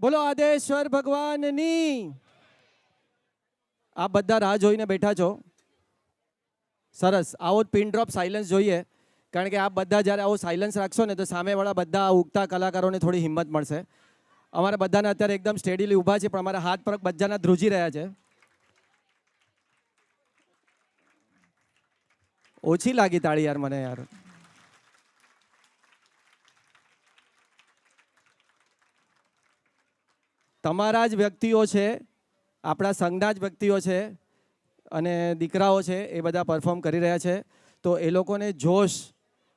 બોલો આદેશ્વર ભગવાનની। આ બધા રાહ જોઈને બેઠા છો, સરસ। આવો પિન ડ્રોપ સાયલન્સ જોઈએ, કારણ કે આ બધા જ્યારે આવો સાયલન્સ રાખશો ને તો સામેવાળા બધા ઉગતા કલાકારોને થોડી હિંમત મળશે। અમારા બધાને અત્યારે એકદમ સ્ટેડીલી ઊભા છે, પણ અમારા હાથ પગ બધાના ધ્રુજી રહ્યા છે। ઓછી લાગી તાળી યાર મને યાર। તમારા જ વ્યક્તિઓ છે, આપણા સંઘના જ વ્યક્તિઓ છે અને દીકરાઓ છે, એ બધા પરફોર્મ કરી રહ્યા છે, તો એ લોકોને જોશ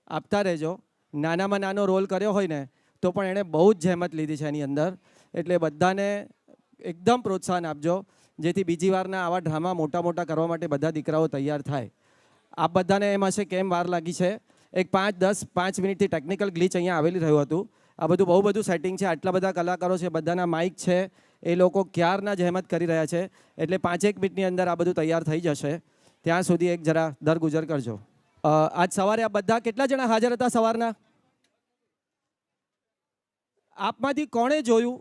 આપતા રહેજો। નાનામાં નાનો રોલ કર્યો હોય ને તો પણ એણે બહુ જ જહેમત લીધી છે એની અંદર, એટલે બધાને એકદમ પ્રોત્સાહન આપજો, જેથી બીજી વારના આવા ડ્રામા મોટા મોટા કરવા માટે બધા દીકરાઓ તૈયાર થાય। આપ બધાને એમ હશે કેમ વાર લાગી છે, એક 5 મિનિટથી ટેકનિકલ ગ્લિચ અહીંયા આવેલી રહ્યું હતું। આ બધું બહુ બધું સેટિંગ છે, આટલા બધા કલાકારો છે, બધાના માઇક છે, એ લોકો ક્યારના જહેમત કરી રહ્યા છે, એટલે 5 મિનિટની અંદર આ બધું તૈયાર થઈ જશે। ત્યાં સુધી એક જરા દરગુજર કરજો। આજ સવારે આ બધા કેટલા જણા હાજર હતા સવારના? આપમાંથી કોણે જોયું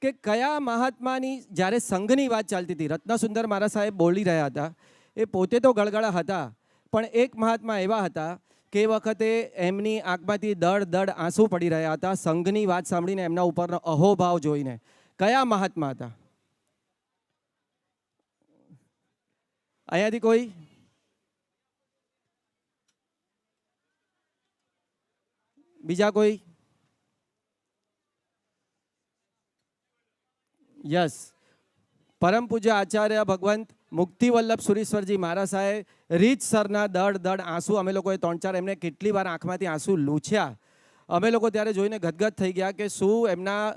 કે કયા મહાત્માની જ્યારે સંઘની વાત ચાલતી હતી, રત્નસુંદર મારા સાહેબ બોલી રહ્યા હતા, એ પોતે તો ગળગળા હતા, પણ એક મહાત્મા એવા હતા કે એ વખતે એમની આંખમાંથી દડ આંસુ પડી રહ્યા હતા સંઘની વાત સાંભળીને, એમના ઉપરનો અહોભાવ જોઈને। કયા મહાત્મા હતા? અહીંયાથી કોઈ? બીજા કોઈ? યસ, પરમ પૂજ્ય આચાર્ય ભગવંત મુક્તિવલ્લભ સુરીશ્વરજી મહારાજ સાહેબ રીતસરના દડ આંસુ, અમે લોકોએ 3-4 એમને કેટલી વાર આંખમાંથી આંસુ લૂછ્યા। અમે લોકો ત્યારે જોઈને ગદગદ થઈ ગયા કે શું એમના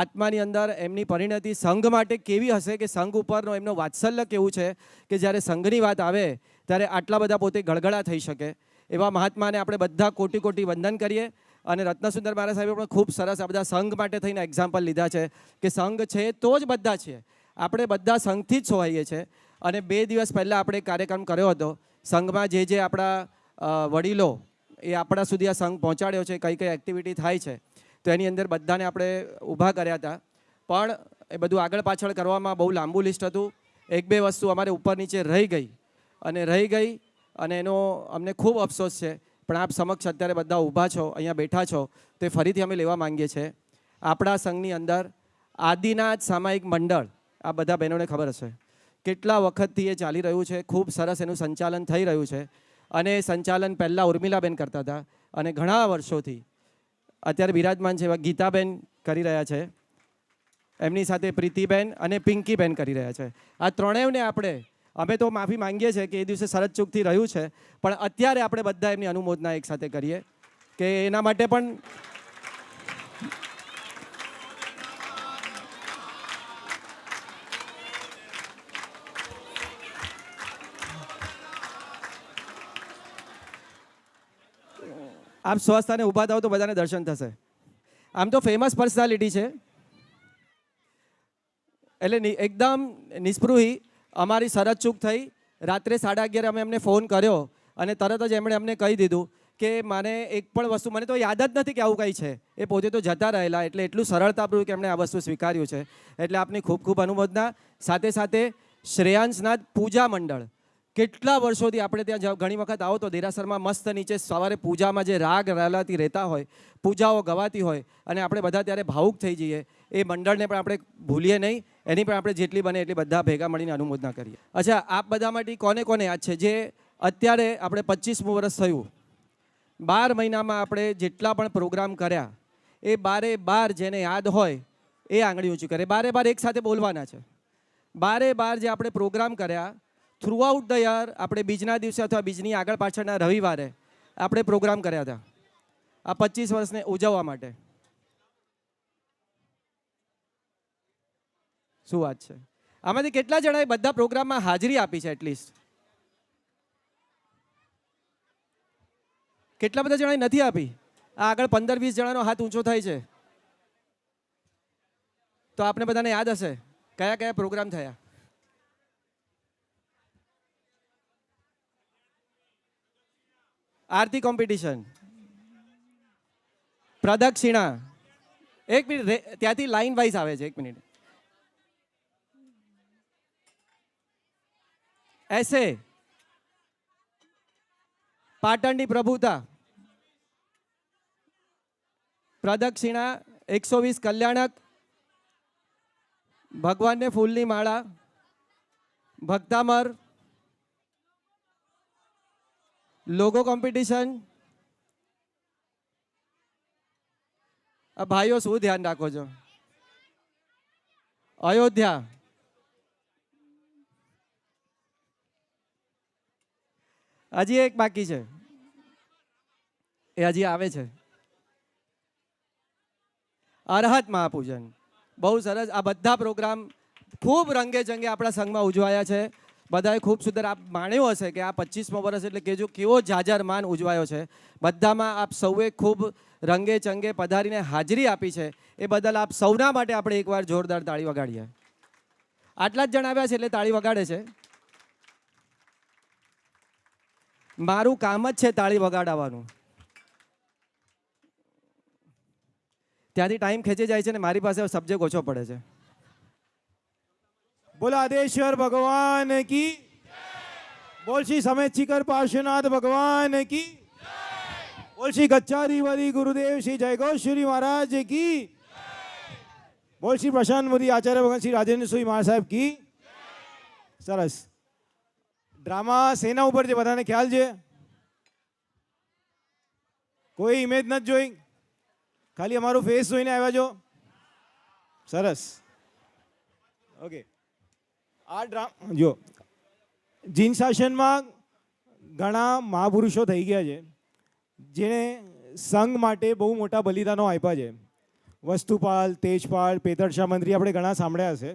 આત્માની અંદર એમની પરિણતિ સંઘ માટે કેવી હશે, કે સંઘ ઉપરનો એમનો વાત્સલ્ય કેવું છે કે જ્યારે સંઘની વાત આવે ત્યારે આટલા બધા પોતે ગળગળા થઈ શકે। એવા મહાત્માને આપણે બધા કોટી કોટી વંદન કરીએ। અને રત્નસુંદર મહારાજ સાહેબે પણ ખૂબ સરસ આ બધા સંઘ માટે થઈને એક્ઝામ્પલ લીધા છે કે સંઘ છે તો જ બધા છીએ, આપણે બધા સંઘથી જ સોહાઈએ છીએ। અને 2 દિવસ પહેલાં આપણે કાર્યક્રમ કર્યો હતો સંઘમાં, જે આપણા વડીલો એ આપણા સુધી આ સંઘ પહોંચાડ્યો છે, કઈ કઈ એક્ટિવિટી થાય છે, તો એની અંદર બધાને આપણે ઊભા કર્યા હતા। પણ એ બધું આગળ પાછળ કરવામાં બહુ લાંબુ લિસ્ટ હતું, 1-2 વસ્તુ અમારે ઉપર નીચે રહી ગઈ અને એનો અમને ખૂબ અફસોસ છે। પણ આપ સમક્ષ અત્યારે બધા ઊભા છો, અહીંયા બેઠા છો, તે ફરીથી અમે લેવા માંગીએ છીએ। આપણા સંઘની અંદર આદિનાથ સામાયિક મંડળ, આ બધા બહેનોને ખબર હશે કેટલા વખતથી એ ચાલી રહ્યું છે, ખૂબ સરસ એનું સંચાલન થઈ રહ્યું છે। અને સંચાલન પહેલાં ઉર્મિલાબેન કરતા હતા અને ઘણા વર્ષોથી અત્યારે બિરાજમાન છે એવા ગીતાબેન કરી રહ્યા છે, એમની સાથે પ્રીતિબેન અને પિંકીબેન કરી રહ્યા છે। આ ત્રણેયને અમે તો માફી માંગીએ છીએ કે એ દિવસે શરત ચૂકથી રહ્યું છે, પણ અત્યારે આપણે બધા એમની અનુમોદના એક સાથે કરીએ કે એના માટે પણ આપ સ્વસ્થાને ઊભા થાવ તો બધાને દર્શન થશે। આમ તો ફેમસ પર્સનાલિટી છે, એટલે એકદમ નિસ્પૃહી અમારી શરત ચૂક થઈ। રાત્રે 11:30 અમે એમને ફોન કર્યો અને તરત જ એમણે અમને કહી દીધું કે મને એક પણ વસ્તુ, મને તો યાદ જ નથી કે આવું કંઈ છે, એ પોતે તો જતા રહેલા, એટલે એટલું સરળતાપૂર્વક એમણે આ વસ્તુ સ્વીકાર્યું છે, એટલે આપની ખૂબ ખૂબ અનુમોદના। સાથે સાથે શ્રેયાંશનાથ પૂજા મંડળ, કેટલા વર્ષોથી આપણે ત્યાં ઘણી વખત આવો તો દેરાસરમાં મસ્ત નીચે સવારે પૂજામાં જે રાગ રાલાતી રહેતા હોય, પૂજાઓ ગવાતી હોય અને આપણે બધા ત્યારે ભાવુક થઈ જઈએ, એ મંડળને પણ આપણે ભૂલીએ નહીં, એની પણ આપણે જેટલી બને એટલી બધા ભેગા મળીને અનુમોદના કરીએ। અચ્છા, આપ બધા માટે કોને કોને યાદ છે જે અત્યારે આપણે 25મું વર્ષ થયું, 12 મહિનામાં આપણે જેટલા પણ પ્રોગ્રામ કર્યા, એ 12 જેને યાદ હોય એ આંગળી ઊંચી કરે। 12 એક સાથે બોલવાના છે। 12 જે આપણે પ્રોગ્રામ કર્યા થ્રુ આઉટ ધ યર, આપણે બીજના દિવસે અથવા બીજની આગળ પાછળના રવિવારે આપણે પ્રોગ્રામ કર્યા હતા આ 25 વર્ષને ઉજવવા માટે। શું વાત છે? આમાંથી કેટલા જણાએ બધા પ્રોગ્રામમાં હાજરી આપી છે? એટલીસ્ટ કેટલા બધા જણાએ નથી આપી? આ આગળ 15-20 જણાનો હાથ ઊંચો થાય છે, તો આપને બધાને યાદ હશે કયા કયા પ્રોગ્રામ થયા? આરતી કોમ્પિટિશન, પ્રદક્ષિણા, એક મિનિટ ત્યાંથી લાઈન વાઇઝ આવે છે, એક મિનિટ. એસે પાટણની પ્રભુતા, પ્રદક્ષિણા 120 કલ્યાણક, ભગવાનને ફૂલની માળા, ભક્તામર, લોગો કોમ્પિટિશન. આ ભાઈઓ શું ધ્યાન રાખો છો? અયોધ્યા, હજી એક બાકી છે, એ હજી આવે છે. અરહત મહાપૂજન. બહુ સરસ. આ બધા પ્રોગ્રામ ખૂબ રંગે ચંગે આપણા સંઘમાં ઉજવાયા છે. બધાએ ખૂબ સુંદર આપ માણ્યું હશે કે આ 25મો વર્ષ એટલે કેજો કેવો જાજરમાન ઉજવાયો છે. બધામાં આપ સૌએ ખૂબ રંગે ચંગે પધારીને હાજરી આપી છે. એ બદલ આપ સૌના માટે આપણે એકવાર જોરદાર તાળી વગાડીએ. આટલા જ જણાવ્યા છે એટલે તાળી વગાડે છે. મારું કામ જ છે તાળી વગાડવાનું. ત્યાંથી ટાઈમ ખેંચી જાય છે ને મારી પાસે સબ્જેક્ટ ઓછો પડે છે. બોલો આદેશ્વર ભગવાન કી, બોલ શ્રી સમેત શિખર પાર્શ્વનાથ ભગવાન કી, બોલ શ્રી ગચ્છાધિ વરી ગુરુદેવ શ્રી જયગોશ્રી મહારાજ કી, બોલ શ્રી પ્રશાંત મોદી આચાર્ય ભગવાન શ્રી રાજેન્દ્ર સુઈ મહારાજ સાહેબ કી. સરસ. ડ્રામા સેના ઉપર છે, બધાને ખ્યાલ છે? કોઈ ઇમેજ નથી જોઈ? ખાલી અમારું ફેસ જોઈને આવ્યા છો? સરસ. ઓકે. આ ડ્રામા જો જીન શાસનમાં ઘણા મહાપુરુષો થઈ ગયા છે જેણે સંઘ માટે બહુ મોટા બલિદાનો આપ્યા છે. વસ્તુપાલ, તેજપાલ, પેતરશા મંત્રી આપણે ઘણા સાંભળ્યા હશે.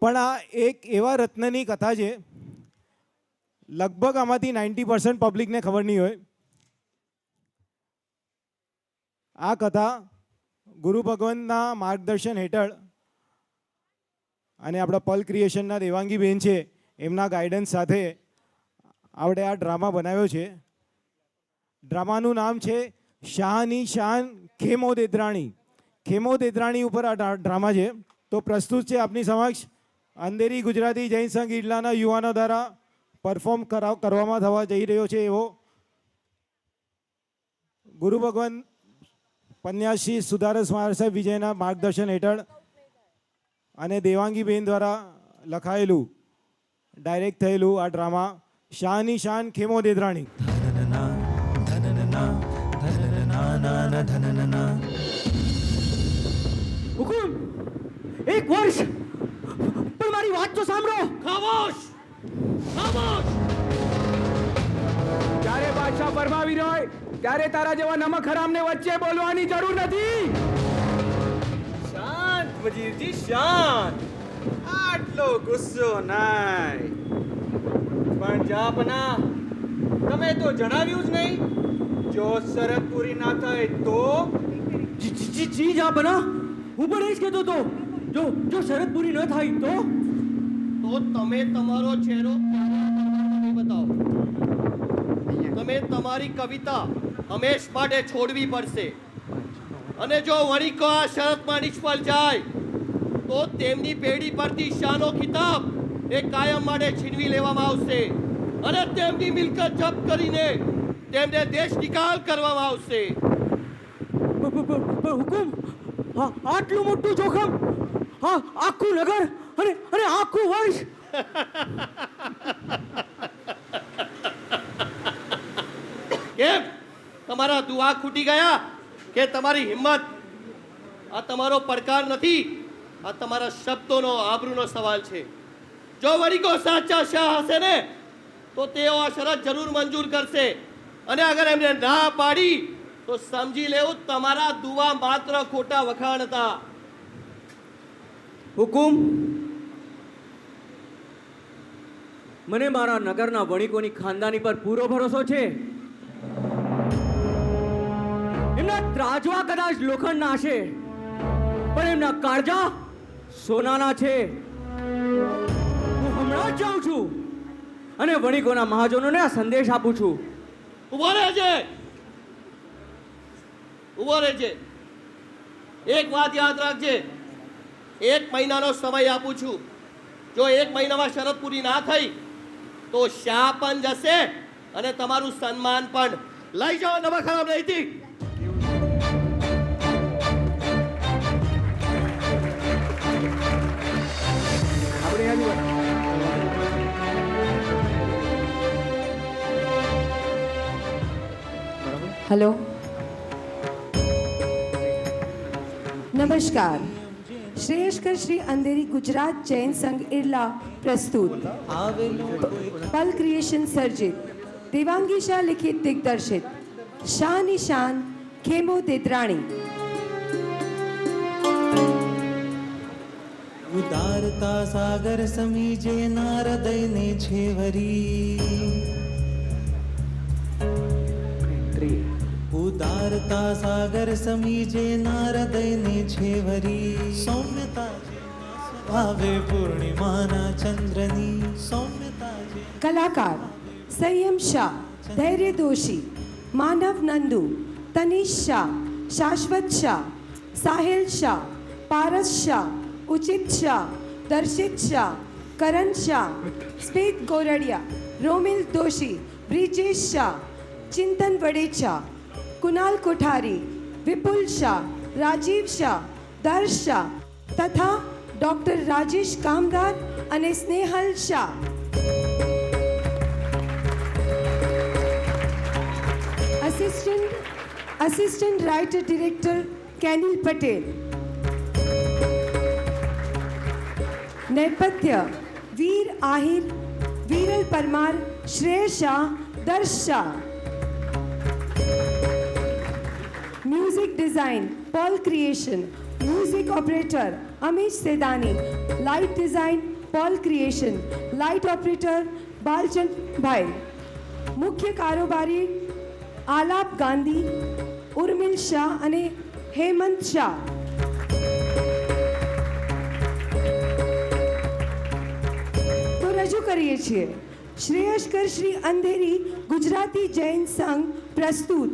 પણ આ એક એવા રત્નની કથા છે, લગભગ આમાંથી 90% પબ્લિકને ખબર નહીં હોય. આ કથા ગુરુ ભગવંતના માર્ગદર્શન હેઠળ અને આપણા પલ ક્રિએશનના દેવાંગીબેન છે, એમના ગાઈડન્સ સાથે આપણે આ ડ્રામા બનાવ્યો છે. ડ્રામાનું નામ છે શાહની શાન ખેમો દેદ્રાણી. ખેમો દેદ્રાણી ઉપર આ ડ્રામા છે. તો પ્રસ્તુત છે આપની સમક્ષ અંધેરી ગુજરાતી જૈન સંઘ ઈડલાના યુવાનો દ્વારા પરફોર્મ કરવામાં થવા જઈ રહ્યો છે એવો ગુરુ ભગવાન પન્યાસી સુધારસ મહારાજ સાહેબ વિજયના માર્ગદર્શન હેઠળ અને દેવાંગીબેન દ્વારા લખાયેલું, ડાયરેક્ટ થયેલું આ ડ્રામા શાહની શાન ખેમો દેદ્રાણી. હુકુમ, એક વર્ષ પણ મારી વાત તો સાંભળો. ખામોશ, ખામોશ. જ્યારે બાદશાહ ફરમાવી રહ્યો ત્યારે તારા જેવા નમક હરામને વચ્ચે બોલવાની જરૂર નથી. શાંત વજીરજી, શાંત. આટલો ગુસ્સો નાય. પણ જાપના, તમે તો જણાવ્યું જ નહીં. જો શરત પૂરી ના થાય તો? જી જાપના, હું પણ એ જ કહેતો હતો. જો શરત પૂરી ન થાય તો તમે તમારો ચહેરો બતાવો. તમે તમારી કવિતા હંમેશ માટે છોડવી પડશે. અને જો વણિકો આ શરતમાં નિષ્ફળ જાય તો તેમની પેઢી પરથી શાનો ખિતાબ એ કાયમ માટે છીનવી લેવામાં આવશે અને તેમની મિલકત જપ્ત કરીને તેમને દેશ નિકાલ કરવામાં આવશે. હુકુમ, આટલું મોટું જોખમ, આખું નગર અને આખું વર્ષ. કેમ તમારા દુઆ ખૂટી ગયા કે તમારી હિંમત? આ તમારો પડકાર નથી, આ તમારા શબ્દોનો આબરૂનો સવાલ છે. જો વણીકો સાચા શાહ હશે ને તો તેઓ આ શરત જરૂર મંજૂર કરશે. અને અગર એમને ના પાડી તો સમજી લેવું તમારા દુઆ માત્ર ખોટા વખાણ હતા. હુકુમ, મને મારા નગરના વણિકોની ખાનદાની પર પૂરો ભરોસો છે. એમના ત્રાજવા કદાચ લોખંડના હશે, પણ એમના કાળજા સોનાના છે. હું હમણાં જ જાઉં છું અને વણિકોના મહાજનોને આ સંદેશ આપું છું. ઉભો રહેજે. ઊભો રહેજે. એક વાત યાદ રાખજે, 1 મહિનાનો સમય આપું છું. જો 1 મહિનામાં શરત પૂરી ના થઈ તો શા પણ જશે અને તમારું સન્માન પણ. લઈ જાઓ નવા ખરાબ નહીથી. हेलो नमस्कार श्रेयस्कर श्री अंधेरी गुजरात जैन संघ इरला प्रस्तुत पल क्रिएशन सर्जित देवांगी शाह लिखित दिग्दर्शित शाह निशान खेमो देद्राणी. उदारता सागर समीजे नारदयने छेवरी. उदारता सागर समीजे नारदयने छेवरी. सौम्यता भावे पूर्णिमाना चंद्रनी सौम्यता. कलाकार संयम शाह, धैर्य दोषी, मानव नंदू, तनिष शाह, शाश्वत शाह, साहिल शाह, पारस शाह, उचित शाह, दर्शित शाह, करण शाह, स्मित गोरडिया, रोमिल दोषी, ब्रिजेश शाह, चिंतन वडेचा, कुणाल कोठारी, विपुल शाह, राजीव शाह, दर्श शाह तथा डॉक्टर राजेश कामदार અને Snehal Shah. Assistant writer director Kenil Patel. નેપથ્ય Veer Ahir, Viral Parmar, Shrey Shah, Darsh Shah. Music design Paul creation. Music operator Amish Sedani. Light design Paul creation. Light operator Balchand भाई. मुख्य कारोबारी आलाप गांधी, उर्मिल शाह અને હેમંત શાહ. તો રજૂ કરીએ છીએ શ્રેયસ્કર શ્રી અંધેરી ગુજરાતી જૈન સંઘ પ્રસ્તુત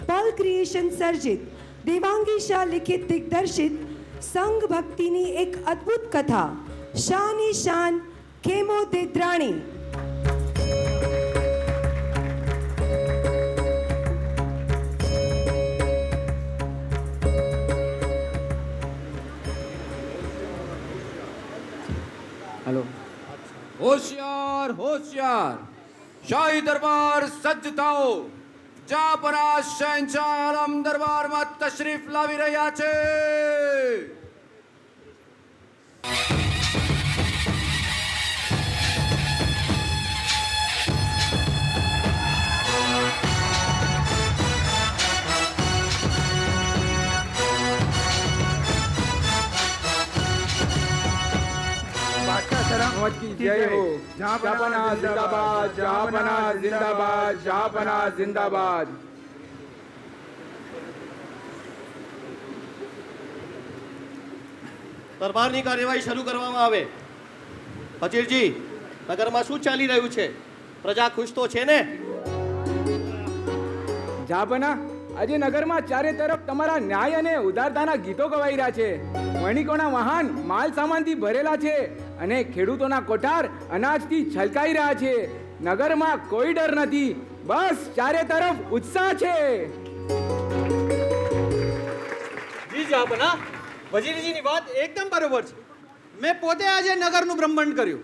पल क्रिएशन सर्जित देवांगी शाह लिखित दिग्दर्शित संघ भक्तिनी एक अद्भुत कथा शानी शान खेमो देद्राणी. हेलो. होशियार होशियार, शाही दरबार सज्ज થાઓ. જાપરા શહેનશાહ આલમ દરબારમાં તશરીફ લાવી રહ્યા છે. जय हो. जापना जिंदाबाद, जापना जिंदाबाद, जापना जिंदाबाद. દરબારની કાર્યવાહી શરૂ કરવામાં આવે. ફકીરજી, નગરમાં શું ચાલી રહ્યું છે? પ્રજા ખુશ તો છે ને? જાપના આજે નગરમાં ચારે તરફ તમારા ન્યાય અને ઉદારતાના ગીતો ગવાઈ રહ્યા છે. વણિકોના વાહન માલ સામાનથી ભરેલા છે અને ખેડૂતોના કોઠાર અનાજથી છલકાઈ રહ્યા છે. નગરમાં કોઈ ડર નથી, બસ ચારે તરફ ઉત્સાહ છે. જી જાપના, વજીરજીની વાત એકદમ બરોબર છે. મેં પોતે આજે નગરનું બ્રહ્માંડ કર્યું.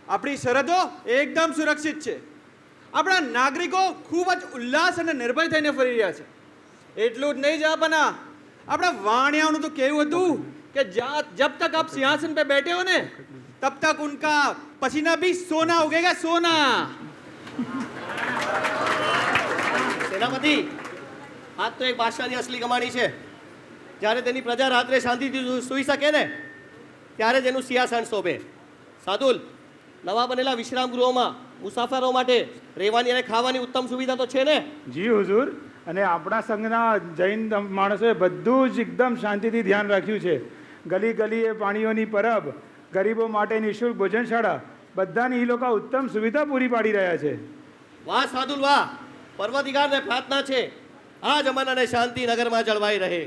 આપણી સરહદો એકદમ સુરક્ષિત છે. આપણા નાગરિકો ખૂબ જ ઉલ્લાસ અને નિર્ભય થઈને ફરી રહ્યા છે. એટલું જ નહીં જાપના, આપણા વાણિયાઓનું તો કહેવું હતું કે જબ તક આપ સિંહાસન पे बैठे हो ने तब तक उनका पसीना भी सोना उगेगा, सोना. સેનાપતિ, આજ તો એક બાદશાહની અસલી કમાણી છે. જ્યારે તેની પ્રજા રાત્રે શાંતિથી સૂઈ શકે ને ત્યારે જ એનું સિંહાસન શોભે. સાદુલ, નવા બનેલા વિશ્રામ ગૃહોમાં મુસાફરો માટે રહેવાની અને ખાવાની ઉત્તમ સુવિધા તો છે ને? જી હુજુર, અને આપણા સંઘના જૈન માણસોએ બધું જ એકદમ શાંતિથી ધ્યાન રાખ્યું છે. ગલી ગલીએ પાણીઓની પરબ, ગરીબો માટે નિઃશુલ્ક ભોજનશાળા, બધાની એ લોકો ઉત્તમ સુવિધા પૂરી પાડી રહ્યા છે. વાહ સાદુલ વાહ, પર્વદિગારને પ્રાર્થના છે આ જ અમન અને શાંતિ નગરમાં જળવાઈ રહે.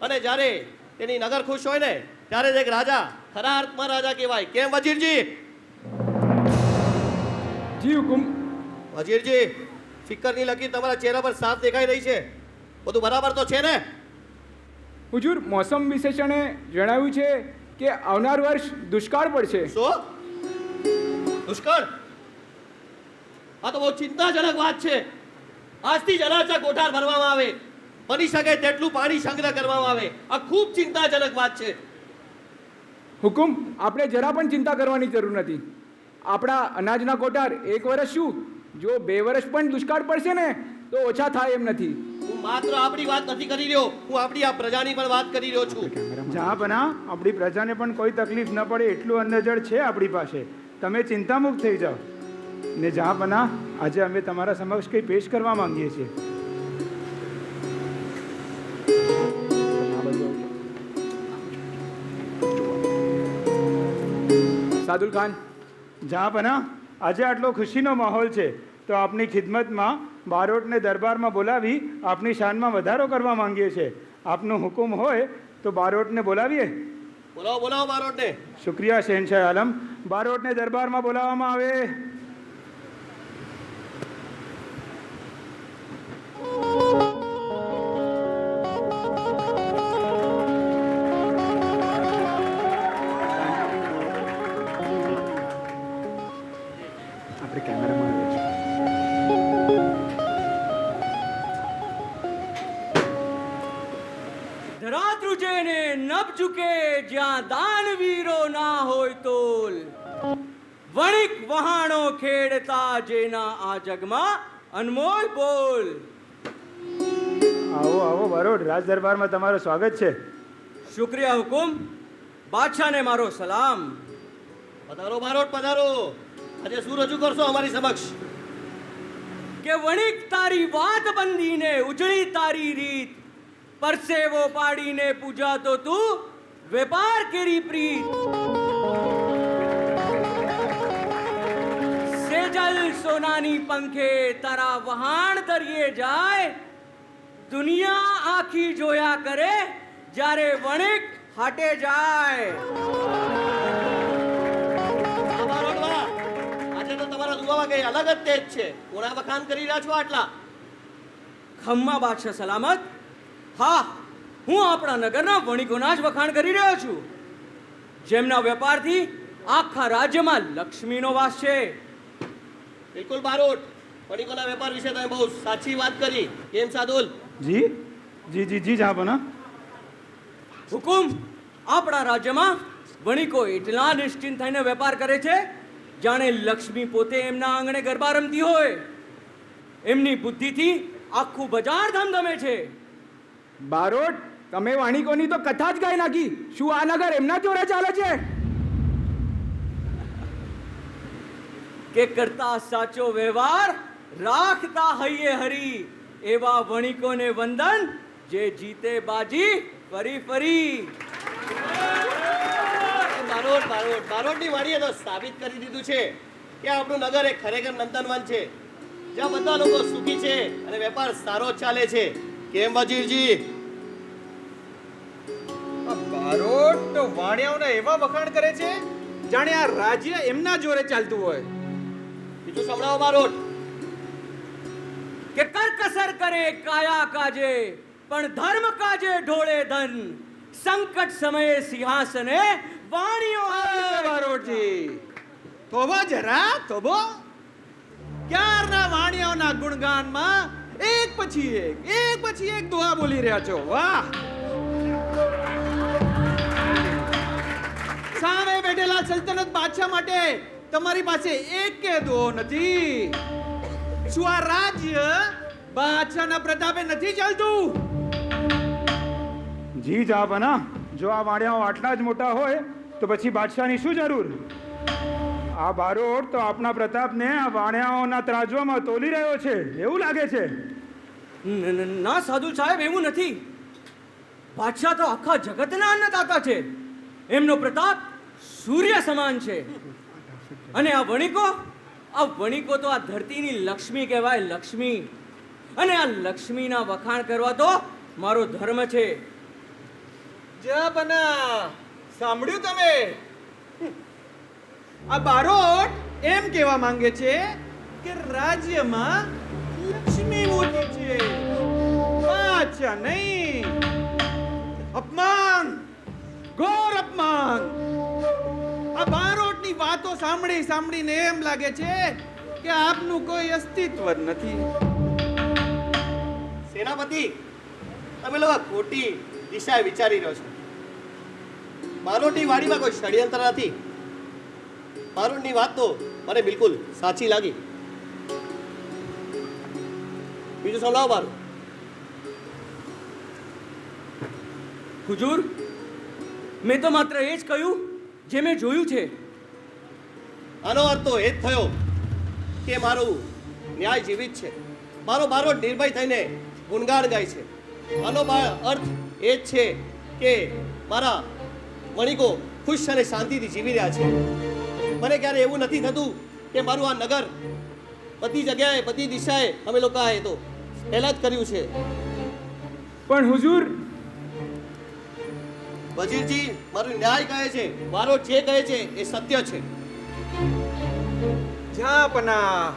અને જ્યારે તેની નગર ખુશ હોય ને ત્યારે જ એક રાજા ખરા અર્થમાં રાજા કહેવાય. કેમ વજીરજી? જી હુકુમ. વજીરજી, ફિકરની લકીર તમારા ચહેરા પર સાફ દેખાઈ રહી છે. બધું બરાબર તો છે ને? હુજુર, મોસમ વિશેષણે જણાવ્યું છે કે આવનાર વર્ષ દુષ્કાળ પડશે. શું? દુષ્કાળ? આ તો બહુ ચિંતાજનક વાત છે. આજથી જ અનાજના કોઠાર ભરવામાં આવે, બની શકે તેટલું પાણી સંગ્રહ કરવામાં આવે. આ ખૂબ ચિંતાજનક વાત છે. હુકુમ, આપણે જરા પણ ચિંતા કરવાની જરૂર નથી. આપણા અનાજના કોઠાર એક વર્ષ શું, જો 2 વર્ષ પણ દુષ્કાળ પડશે ને તો ઓછા થાય એમ નથી. હું માત્ર આપણી વાત નથી કરી રહ્યો, હું આપણી આ પ્રજાની પણ વાત કરી રહ્યો છું. જહાંપના, આપણી પ્રજાને પણ કોઈ તકલીફ ન પડે એટલું અન્નજળ છે આપણી પાસે. તમે ચિંતામુક્ત થઈ જાઓ. ને જહાંપના, આજે અમે તમારા સમક્ષ કંઈ પેશ કરવા માંગીએ છીએ. સાદુલ ખાન. જહાંપના, આજે આટલો ખુશીનો માહોલ છે તો આપની ખિદમતમાં બારોટને દરબારમાં બોલાવી આપની શાનમાં વધારો કરવા માંગીએ છીએ. આપનો હુકુમ હોય તો બારોટને બોલાવીએ. બોલાવો બોલાવો બારોટને. શુક્રિયા શહેનશાહ આલમ. બારોટને દરબારમાં બોલાવવામાં આવે. આપણે કેમેરામાં આવીએ છીએ. ધરા ધ્રુજે ને નભ ઝુકે જ્યાં દાનવીરો ના હોય તોલ, વણિક વહાણો ખેડતા જેના આ જગમાં અનમોલ બોલ. આવો આવો બારોટ, રાજ દરબારમાં તમારું સ્વાગત છે. શુક્રિયા હુકુમ. બાદશાહને મારો સલામ. પધારો બારોટ, પધારો. આજે શું રજૂ કરશો અમારી સમક્ષ? કે વણિક તારી વાત બંધીને ઉજળી તારી રીત, પરસેવો પાડીને પૂજા તો તું વેપાર કેરી પ્રીત. સેજલ સોનાની પંખે તારા વહાણ દરિયે જાય, દુનિયા આખી જોયા કરે જ્યારે વણિક હાટે જાય. આ બારોટ વાહ, આજે તો તમારા દુઆમાં કઈ અલગ જ તેજ છે. કોના વખાણ કરી રહ્યા છો આટલા? ખમ્મા બાદશાહ સલામત. હા, હું આપણા નગરના વણિકોના જ વખાણ કરી રહ્યો છું, જેમના વેપારથી આખા રાજ્યમાં લક્ષ્મીનો વાસ છે. બિલકુલ બારોટ, વણિકોના વેપાર વિશે તમે બહુ સાચી વાત કરી. કેમ સાદુલ? જી જી જી જી જહાંપના. હુકુમ, આપણા રાજ્યમાં વણિકો એટલા નિશ્ચિંત થઈને વેપાર કરે છે જાણે લક્ષ્મી પોતે એમના આંગણે ગરબા રમતી હોય. એમની બુદ્ધિથી આખું બજાર ધમધમે છે. બારોટ, તમે વાણિકોની તો કથા જ ગાઈ નાખી. શું આ નગર એમના જોડે ચાલે છે? કે કરતા સાચો વ્યવહાર રાખતા હૈયે હરી, એવા વણિકોને વંદન જે જીતે બાજી ફરી ફરી. બારોટ બારોટ બારોટની વાણીએ તો સાબિત કરી દીધું છે કે આપણું નગર એક ખરેખર નંદનવન છે, જ્યાં બધા લોકો સુખી છે અને વેપાર સારો ચાલે છે. કેમ વજીરજી? બારોટ તો વાણિયાઓના એવા વખાણ કરે છે જાણે આ રાજ્ય એમના જોરે ચાલતું હોય. બીજું સંભળાવો બારોટ. કે કરકસર કરે કાયા કાજે, પણ ધર્મ કાજે ઢોળે ધન, સંકટ સમયે સિંહાસને વાણીઓ. બારોટજી, થોભો જરા, થોભો. ક્યારના વાણિયાઓના ગુણગાનમાં એક પછી એક દુહા બોલી રહ્યા છો. વાહ! સામે બેઠેલા સલ્તનત બાદશાહ માટે તમારી પાસે એક કે દુહો નથી. શું આ રાજ્ય બાદશાહના પ્રતાપે નથી ચાલતું? જી જહાંપના, જો આ વાણિયાઓ આટલા જ મોટા હોય તો પછી બાદશાહની શું જરૂર? આ બારોટ તો આપણા પ્રતાપને આ વાણિયાઓના ત્રાજવામાં તોલી રહ્યો છે એવું લાગે છે. ના સાધુ સાહેબ, એવું નથી. બાદશાહ તો આખા જગતના અન્નદાતા છે. એમનો પ્રતાપ સૂર્ય સમાન છે. અને આ વણિકો તો આ ધરતીની લક્ષ્મી કહેવાય, લક્ષ્મી. અને આ લક્ષ્મીના વખાણ કરવા તો મારો ધર્મ છે. જહાંપનાહ, સાંભળ્યું તમે? આ બારોટ એમ કહેવા માંગે છે કે રાજ્યમાં લક્ષ્મી મોટી છે, બાદશાહ નહીં. અપમાન, ઘોર અપમાન. આ બારોટની વાતો સાંભળીને એમ લાગે છે કે આપનું કોઈ અસ્તિત્વ જ નથી. સેનાપતિ, તમે લોકો ખોટી દિશાએ વિચારી રહ્યો છો. બારોટની વાડીમાં કોઈ ષડયંત્ર નથી. બારોટની વાત તો મને બિલકુલ સાચી લાગી. બીજું સંભળાવો મારું. હુજુર, મેં તો માત્ર એ જ કહ્યું જે મેં જોયું છે. આનો અર્થ તો એ જ થયો કે મારું ન્યાય જીવિત છે. મારો બારોટ નિર્ભય થઈને ગુણગાન ગાય છે. આનો અર્થ એ જ છે કે મારા વણિકો ખુશ અને શાંતિથી જીવી રહ્યા છે. મને ક્યારે એવું નથી થતું કે મારું આ નગર બધી જગ્યાએ બધી દિશાએ અમે લોકોએ તો પહેલા જ કર્યું છે. પણ હુજુર, વજીરજી, મારું ન્યાય કહે છે, બારોટ જે કહે છે એ સત્ય છે. જહાંપનાહ,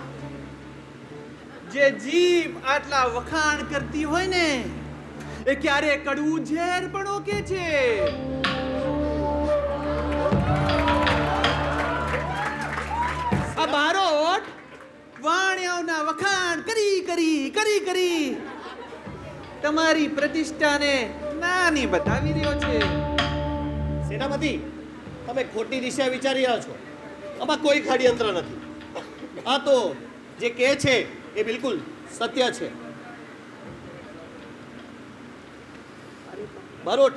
જે જીભ આટલા વખાણ કરતી હોય ને એ ક્યારે કડવું ઝેર પણ ઓકે છે. આ બારોટ વાણિયાઓના વખાણ કરી તમારી પ્રતિષ્ઠાને નાની બતાવી રહ્યો છે. સેનાપતિ, તમે ખોટી દિશા વિચારી રહ્યા છો. આમાં કોઈ ષડયંત્ર નથી. આ તો જે કહે છે એ બિલકુલ સત્ય છે. બારોટ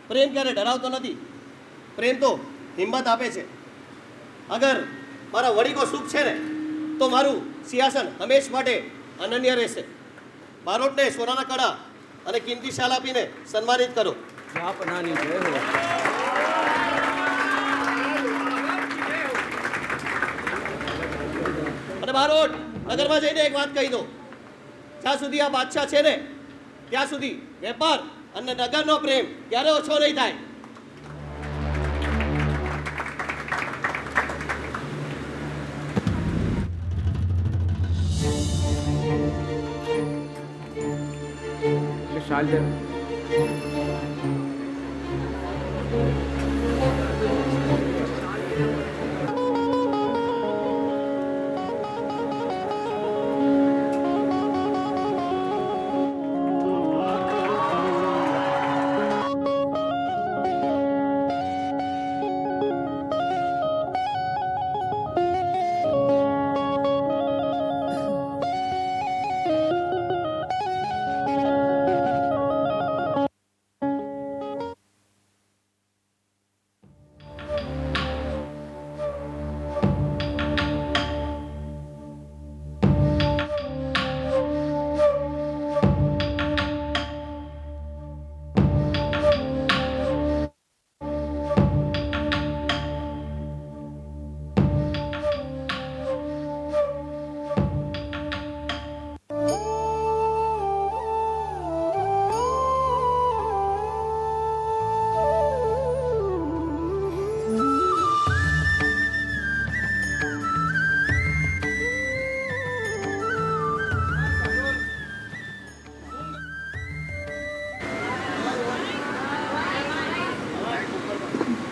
પ્રેમ ક્યારે ડરાવતો નથી. પ્રેમ તો હિંમત આપે છે. અગર મારા વડીકો સુખ છે ને તો મારું સિંહાસન હંમેશ માટે અનન્ય રહેશે. બારોટને સોનાના કડા અને કિંમતી શાલ આપીને સન્માનિત કરો. જહાંપનાહની જય હો. અને બારોટ, નગરમાં જઈને એક વાત કહી દો. જ્યાં સુધી આ બાદશાહ છે ને ત્યાં સુધી વેપાર અને નગરનો પ્રેમ ક્યારે ઓછો નહીં થાય. શાલ લે.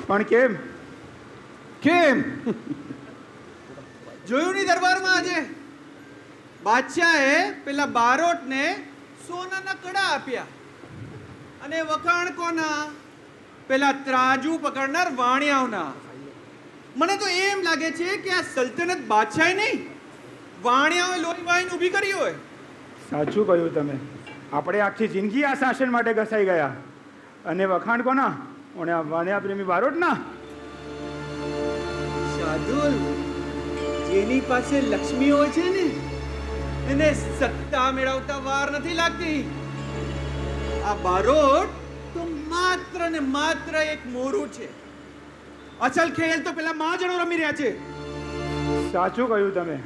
પણ કેમ કેમ જોયું ની દરબારમાં આજે બાદશાહે પેલા બારોટને સોનાના કડા આપ્યા અને વખાણ કોના? પેલા ત્રાજુ પકડનાર વાણિયાઓના. મને તો એમ લાગે છે કે આ સલ્તનત બાદશાહે નહીં વાણિયાઓએ લોહી વાહીને ઊભી કરી હોય. સાચું કહ્યું તમે. આપણે આખી જિંદગી આ શાસન માટે ઘસાઈ ગયા અને વખાણ કોના? વાણિયા પ્રેમી બારોટના. શાર્દુલ, જેની પાસે લક્ષ્મી હોય છે ને એને સત્તા મેળવતા વાર નથી લાગતી. આ બારોટ તો માત્ર ને માત્ર એક મોરું છે. અસલ ખેલ તો પેલા મહાજનો રમી રહ્યા છે. સાચું કહ્યું તમે.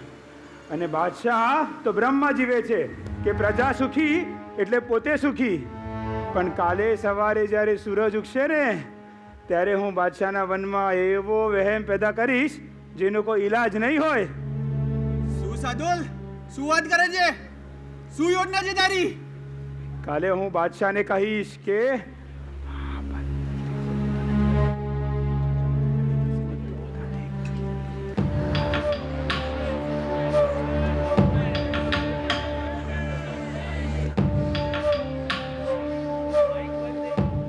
અને બાદશાહ તો બ્રહ્મમાં જીવે છે કે પ્રજા સુખી એટલે પોતે સુખી. પણ કાલે સવારે જ્યારે સૂરજ ઉગશે ને ત્યારે હું બાદશાહના વનમાં એવો વહેમ પેદા કરીશ જેનો કોઈ ઈલાજ નહીં હોય. શું સાદુલ, શું વાત કરે છે? શું યોજના છે તારી? કાલે હું બાદશાહને કહીશ કે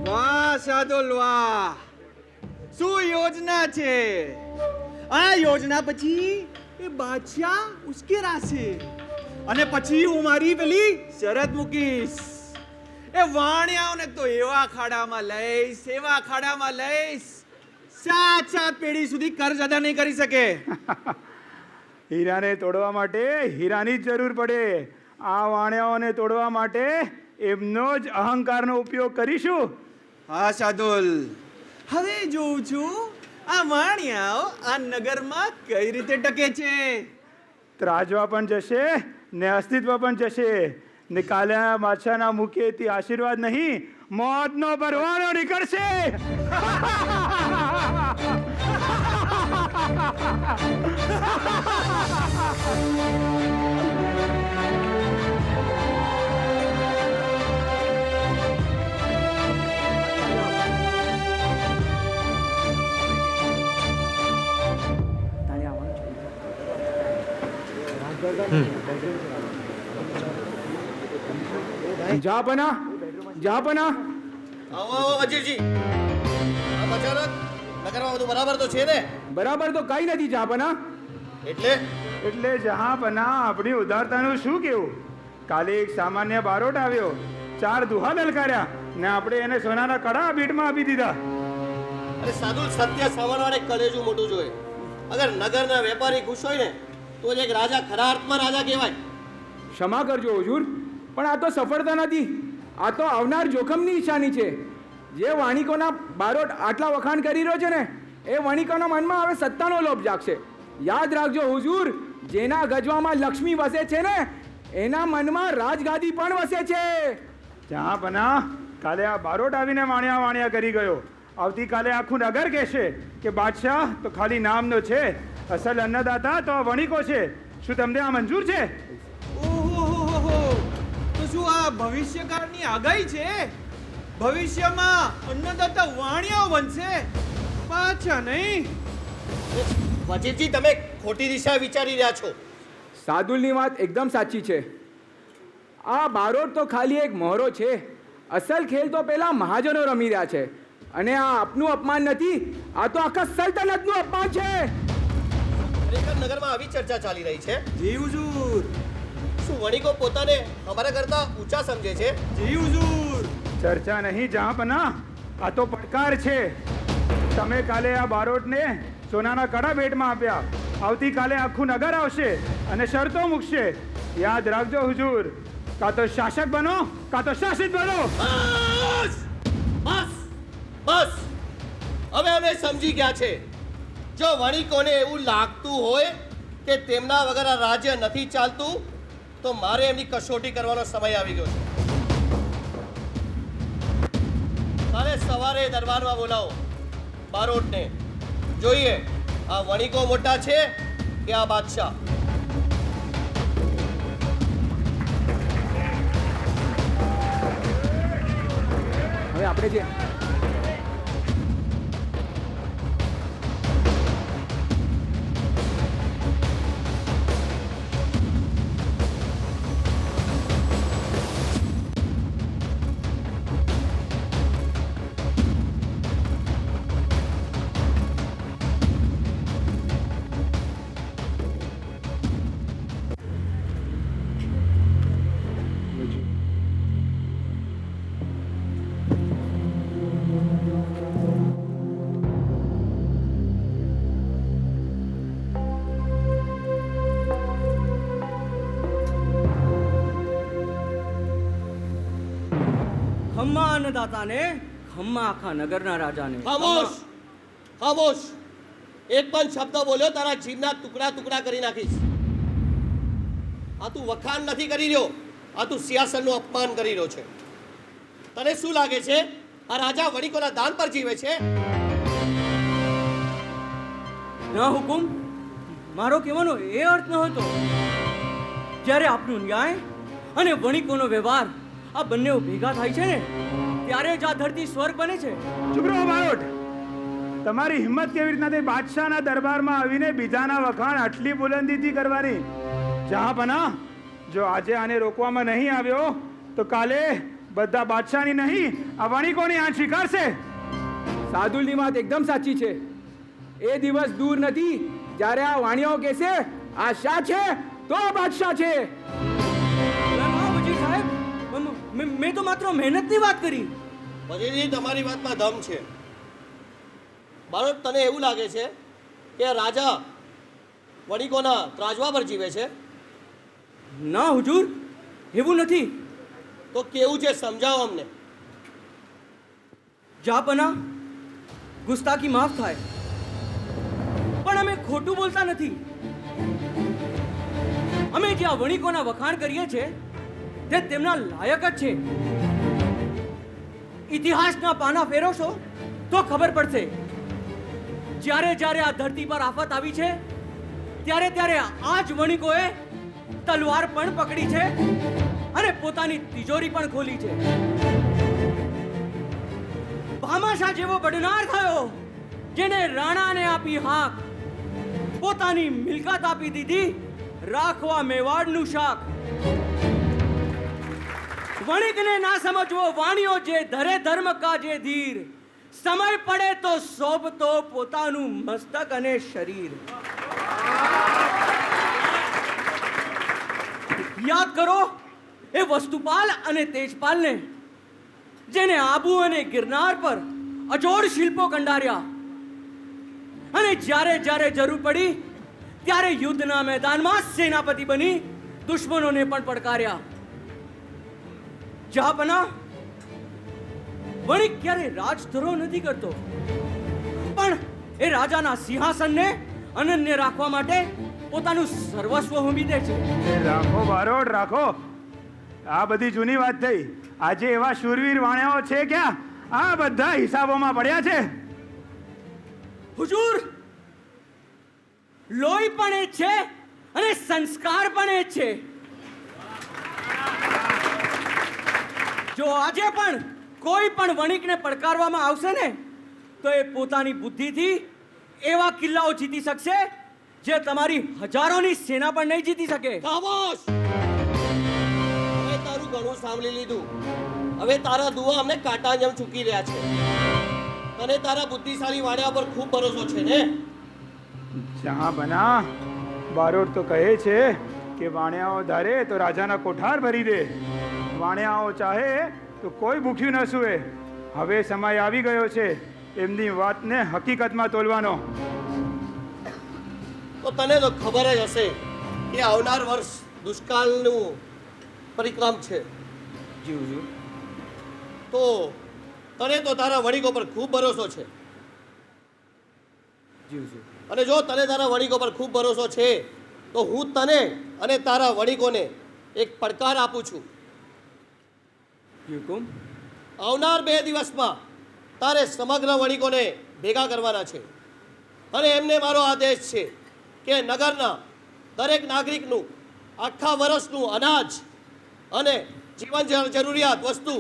વાહ સાદુલ વાહ, શું યોજના છે! આ યોજના પછી એ બાદશાહ ઉશ્કેરાશે અને પછી હું મારી પેલી શરત મૂકીશ. એ વાણિયાઓને તો એવા ખાડામાં લઈશ, સાત પેઢી સુધી કર્જ અદા નહીં કરી શકે. હીરાને તોડવા માટે હીરાની જ જરૂર પડે. આ વાણિયાઓને તોડવા માટે એમનો જ અહંકારનો ઉપયોગ કરીશું. હા સાદુલ, હવે જોઉં છું આ વાણિયાઓ આ નગરમાં કઈ રીતે ટકે છે. ત્રાજવા પણ જશે ને અસ્તિત્વ પણ જશે ને કાલે આ બાદશાહના મુખેથી આશીર્વાદ નહીં, મોતનો પરવાનો નીકળશે. જાપના આવો આવો વજીરજી. આમ અચાનક નગરમાં બધું બરાબર તો છે ને? બરાબર તો કઈ નથી જાપના. એટલે જહાંપના આપણી ઉદારતાનું શું કેવું? કાલે એક સામાન્ય બારોટ આવ્યો, 4 દુહા લલકાર્યા ને આપણે એને સોનાના કડા ભેટમાં આપી દીધા. અરે સાદુલ, સત્ય સાંભળવાને કલેજું મોટું જોઈએ. અગર નગરના વેપારી ખુશ હોય ને તો જ એક રાજા ખરા અર્થમાં રાજા કહેવાય. ક્ષમા કરજો હુજુર, પણ આ તો સફળતા નથી, આ તો આવનાર જોખમની નિશાની છે. જે વાણિકોના બારોટ આટલા વખાણ કરી રહ્યો છે ને એ વણિકોના મનમાં હવે સત્તાનો લોભ જાગશે. યાદ રાખજો હુજુર, જેના ગજવામાં લક્ષ્મી વસે છે ને એના મનમાં રાજગાદી પણ વસે છે. જહાંપના, કાલે આ બારોટ આવીને વાણિયા કરી ગયો. આવતીકાલે આખું નગર કહેશે કે બાદશાહ તો ખાલી નામનો છે, અસલ અન્નદાતા તો આ વણિકો છે. શું તમને આ મંજૂર છે? ઓહો, તો શું આ ભવિષ્યકાળની આગાહી છે? ભવિષ્યમાં અન્નદાતા વાણિયાઓ બનશે, પાછા નહીં. વજીરજી, તમે ખોટી દિશા વિચારી રહ્યા છો. સાદુલની વાત એકદમ સાચી છે. આ બારોટ તો ખાલી એક મોહરો છે. અસલ ખેલ તો પેલા મહાજનો રમી રહ્યા છે. અને આ આપનું અપમાન નથી, આ તો આખા સલ્તનતનું અપમાન છે. ખરેખર નગરમાં આવી ચર્ચા ચાલી રહી છે. જી હુજુર. શું વણિકો પોતાને અમારા કરતા ઊંચા સમજે છે? જી હુજુર. ચર્ચા નહીં જહાંપના, આ તો પડકાર છે. તમે કાલે આ બારોટને સોનાના કડા ભેટમાં આપ્યા, આવતીકાલે આખું નગર આવશે અને શરતો મૂકશે. યાદ રાખજો હુજુર, કાં તો શાસક બનો કાં તો શાસિત બનો. બસ હવે અમે સમજી ગયા છે. જો વણિકોને એવું લાગતું હોય કે તેમના વગર આ રાજ્ય નથી ચાલતું તો મારે એમની કસોટી કરવાનો સમય આવી ગયો છે. કાલે સવારે દરબારમાં બોલાવો બારોટને. જોઈએ આ વણિકો મોટા છે કે આ બાદશાહ. હવે આપણે જે ખમ્મા અન્નદાતાને, ખમ્મા આખા નગરના રાજાને. ખામોશ, ખામોશ. એક પણ શબ્દ બોલ્યો તારા જીભના ટુકડા ટુકડા કરી નાખીશ. આ તું વખાણ નથી કરી રહ્યો, આ તું સિંહાસનનું અપમાન કરી રહ્યો છે. તને શું લાગે છે આ રાજા વણિકોના દાન પર જીવે છે? ના હુકુમ, મારો કહેવાનો એ અર્થ ન હતો. જ્યારે આપનું ન્યાય અને વણિકોનો વ્યવહાર આ બંને ભેગા થાય છે ને, ત્યારે જ આ ધરતી સ્વર્ગ બને છે. ચૂપ રહો બારોટ. તમારી હિંમત કેવી રીતના થઈ બાદશાહના દરબારમાં આવીને બીજાના વખાણ આટલી બુલંદીથી કરવાની? જહાંપના, જો આજે આને રોકવામાં નહીં આવ્યો તો કાલે બધા બાદશાહની નહીં આ વણિકોની આંખ સ્વીકારશે. સાદુલની વાત એકદમ સાચી છે. એ દિવસ દૂર નથી જ્યારે આ વાણિયાઓ કહેશે આ શાહ છે તો આ બાદશાહ છે. ના, વજીર સાહેબ, મેં તો માત્ર મહેનતની વાત કરી. વજીરજી, તમારી વાતમાં દમ છે. બારોટ, તને એવું લાગે છે કે રાજા વણિકોના ત્રાજવા પર જીવે છે? ના હુજુર, એવું નથી. તો કેવું છે, સમજાવો અમને. જાપના, ગુસ્તાખી માફ થાય, પણ અમે ખોટું બોલતા નથી. અમે જ્યાં વણિકોના વખાણ કરીએ છીએ તે તેમના લાયક જ છે. ઇતિહાસના પાના ફેરવશો તો ખબર પડશે. જ્યારે જ્યારે આ ધરતી પર આફત આવી છે ત્યારે ત્યારે આ જ વણિકોએ તલવાર પણ પકડી છે અને પોતાની તિજોરી પણ ખોલી છે. ભામાશા જેવો બડનાર થયો જેને રાણાને આપી હાક, પોતાની મિલકત આપી દીધી રાખવા મેવાડનું શાક. વણિકને ના સમજવો વાણિયો જે ધરે ધર્મ કાજે ધીર, સમય પડે તો સોંપતો પોતાનું મસ્તક અને શરીર. યાદ કરો એ વસ્તુપાલ અને તેજપાલને, જેને આબુ અને ગિરનાર પર અજોડ શિલ્પો કંડાર્યા અને જ્યારે જ્યારે જરૂર પડી ત્યારે યુદ્ધના મેદાનમાં સેનાપતિ બની દુશ્મનોને પણ પડકાર્યા. જહાંપના, વણિક ક્યારે રાજદ્રોહ નથી કરતો, પણ એ રાજાના સિંહાસનને અનન્ય રાખવા માટે પોતાનું સર્વસ્વ હોમી દે છે. રાખો બારોટ, રાખો. આ બધી જૂની વાત થઈ. આજે એવા શૂરવીર વાણિયાઓ છે ક્યાં? આ બધા હિસાબોમાં પડ્યા છે. હુજુર, લોહી પણ એ જ છે અને સંસ્કાર પણ એ જ છે. જો આજે પણ કોઈ પણ વણિકને પડકારવામાં આવશે ને તો એ પોતાની બુદ્ધિથી એવા કિલ્લાઓ જીતી શકશે જે તમારી હજારોની સેના પણ નહીં જીતી શકે. ખામોશ! હવે તારું ઘણું સાંભળી લીધું. હવે તારા દુઆ અમને કાંટા જેમ ચૂકી રહ્યા છે. તને તારા બુદ્ધિશાળી વાણિયા પર ખૂબ ભરોસો છે ને? જહાંપના, બારોટ તો કહે છે કે વાણિયાઓ ધારે તો રાજાના કોઠાર ભરી દે, વાણિયાઓ ચાહે તો કોઈ ભૂખ્યું ન સૂવે. હવે સમય આવી ગયો છે એમની વાતને હકીકતમાં તોલવાનો. તો તને તો ખબર જ હશે કે આવનાર વર્ષ દુષ્કાળનું પરિક્રમ છે. જી હુજુર. તો તને તો તારા વણિકો પર ખૂબ ભરોસો છે. જી હુજુર. અને જો તને તારા વણિકો પર ખૂબ ભરોસો છે તો હું તને અને તારા વણિકોને એક પડકાર આપું છું. હુકુમ. આવનાર 2 દિવસમાં તારે સમગ્ર વણિકોને ભેગા કરવાના છે અને એમને મારો આદેશ છે કે નગરના દરેક નાગરિકનું આખા વર્ષનું અનાજ અને જીવન જરૂરિયાત વસ્તુ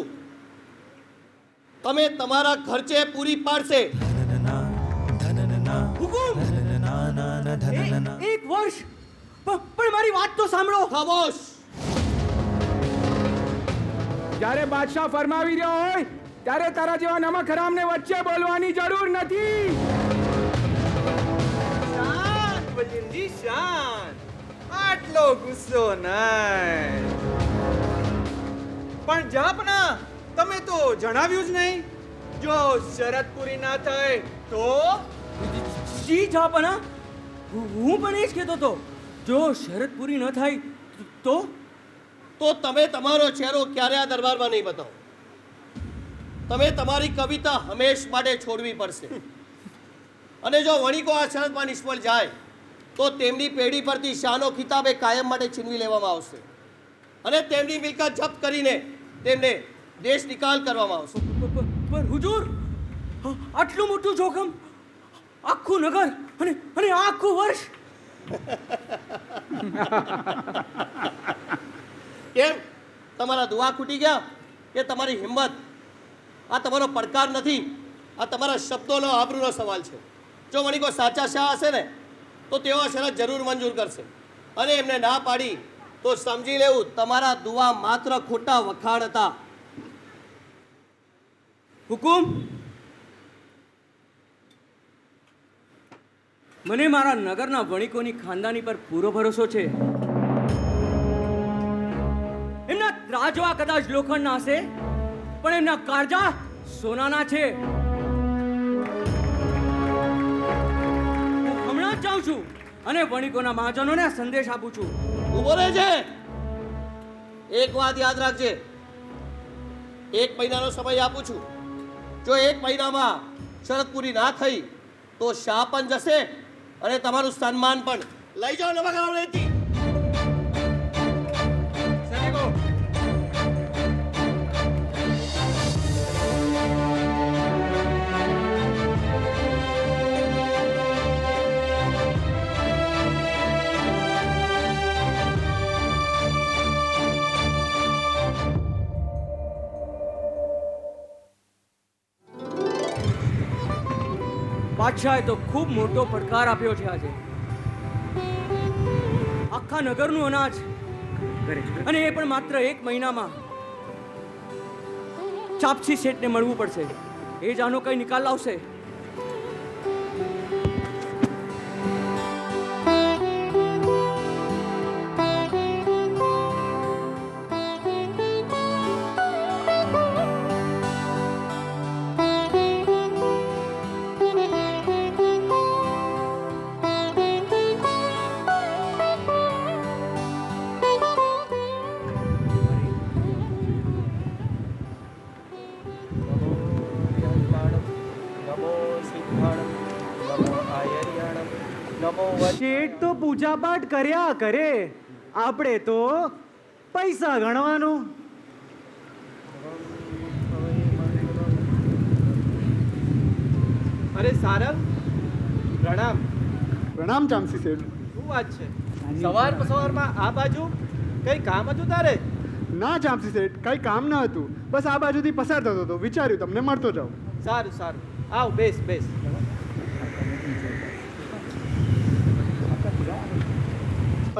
તમે તમારા ખર્ચે પૂરી પાડશે. હુકુમ. એક વર્ષ? પણ મારી વાત તો સાંભળો. ખામોશ! જ્યારે બાદશાહ ફરમાવી રહ્યો હોય ત્યારે તારા જેવા નમક હરામને વચ્ચે બોલવાની જરૂર નથી. શાંત વજીરજી, શાંત. આટલો ગુસ્સો નહીં. પણ જહાંપના, તમે તો જણાવ્યું જ નહીં. જો શરત પૂરી ના થાય તો? જી જહાંપના, હું પણ એ જ કહેતો હતો. જો શરત પૂરી ન થાય તો તમે તમારો ચહેરો ક્યારે આ દરબારમાં નહીં બતાવો. તમે તમારી કવિતા હંમેશ માટે છોડવી પડશે. અને જો વણિકો આ શરતમાં નિષ્ફળ જાય તો તેમની પેઢી પરથી શાહનો ખિતાબ એ કાયમ માટે છીનવી લેવામાં આવશે. અને તેમની મિલકત જપ્ત કરીને તેમને દેશ નિકાલ કરવામાં આવશે. પર હુજુર, આટલું મોટું જોખમ, આખું નગર અને આખું વર્ષ. કેમ તમારા દુઆ ખૂટી ગયા કે તમારી હિંમત? આ તમારો પડકાર નથી, આ તમારા શબ્દોનો આબરૂનો સવાલ છે. જો વણિકો સાચા શાહ હશે ને તો તેઓ આ શરત જરૂર મંજૂર કરશે, અને એમને ના પાડી તો સમજી લેવું તમારા દુઆ માત્ર ખોટા વખાણ હતા. હુકુમ, મને મારા નગરના વણિકોની ખાનદાની પર પૂરો ભરોસો છે. એમના ત્રાજવા કદાચ લોખંડના હશે, પણ એમના કાળજા સોનાના છે. હું હમણાં જ જાઉં છું અને વણિકોના મહાજનોને આ સંદેશ આપું છું. ઊભો રહેજે. એક વાત યાદ રાખજે, 1 મહિનાનો સમય આપું છું. જો 1 મહિનામાં શરત પૂરી ના થઈ તો શાહ પણ જશે અને તમારું સન્માન પણ. લઈ જાઓ નવા ગામડેથી. બાદશાહે તો ખૂબ મોટો પડકાર આપ્યો છે આજે. આખા નગરનું અનાજ, અને એ પણ માત્ર 1 મહિનામાં. ચાપસી શેઠને મળવું પડશે, એ જ આનો કઈ નિકાલ લાવશે. શેઠ તો પૂજા પાઠ કર્યા કરે, આપણે તો પૈસા ગણવાનું. અરે સારંગ, પ્રણામ. પ્રણામ ચામસી શેઠ. શું વાત છે? સવારમાં આ બાજુ કઈ કામ હતું તારે? ના ચામસી શેઠ, કઈ કામ ન હતું, બસ આ બાજુથી પસાર થતો હતો, વિચાર્યું તમને મળતો જાઉં. સારું સારું, આવ બેસ બેસ.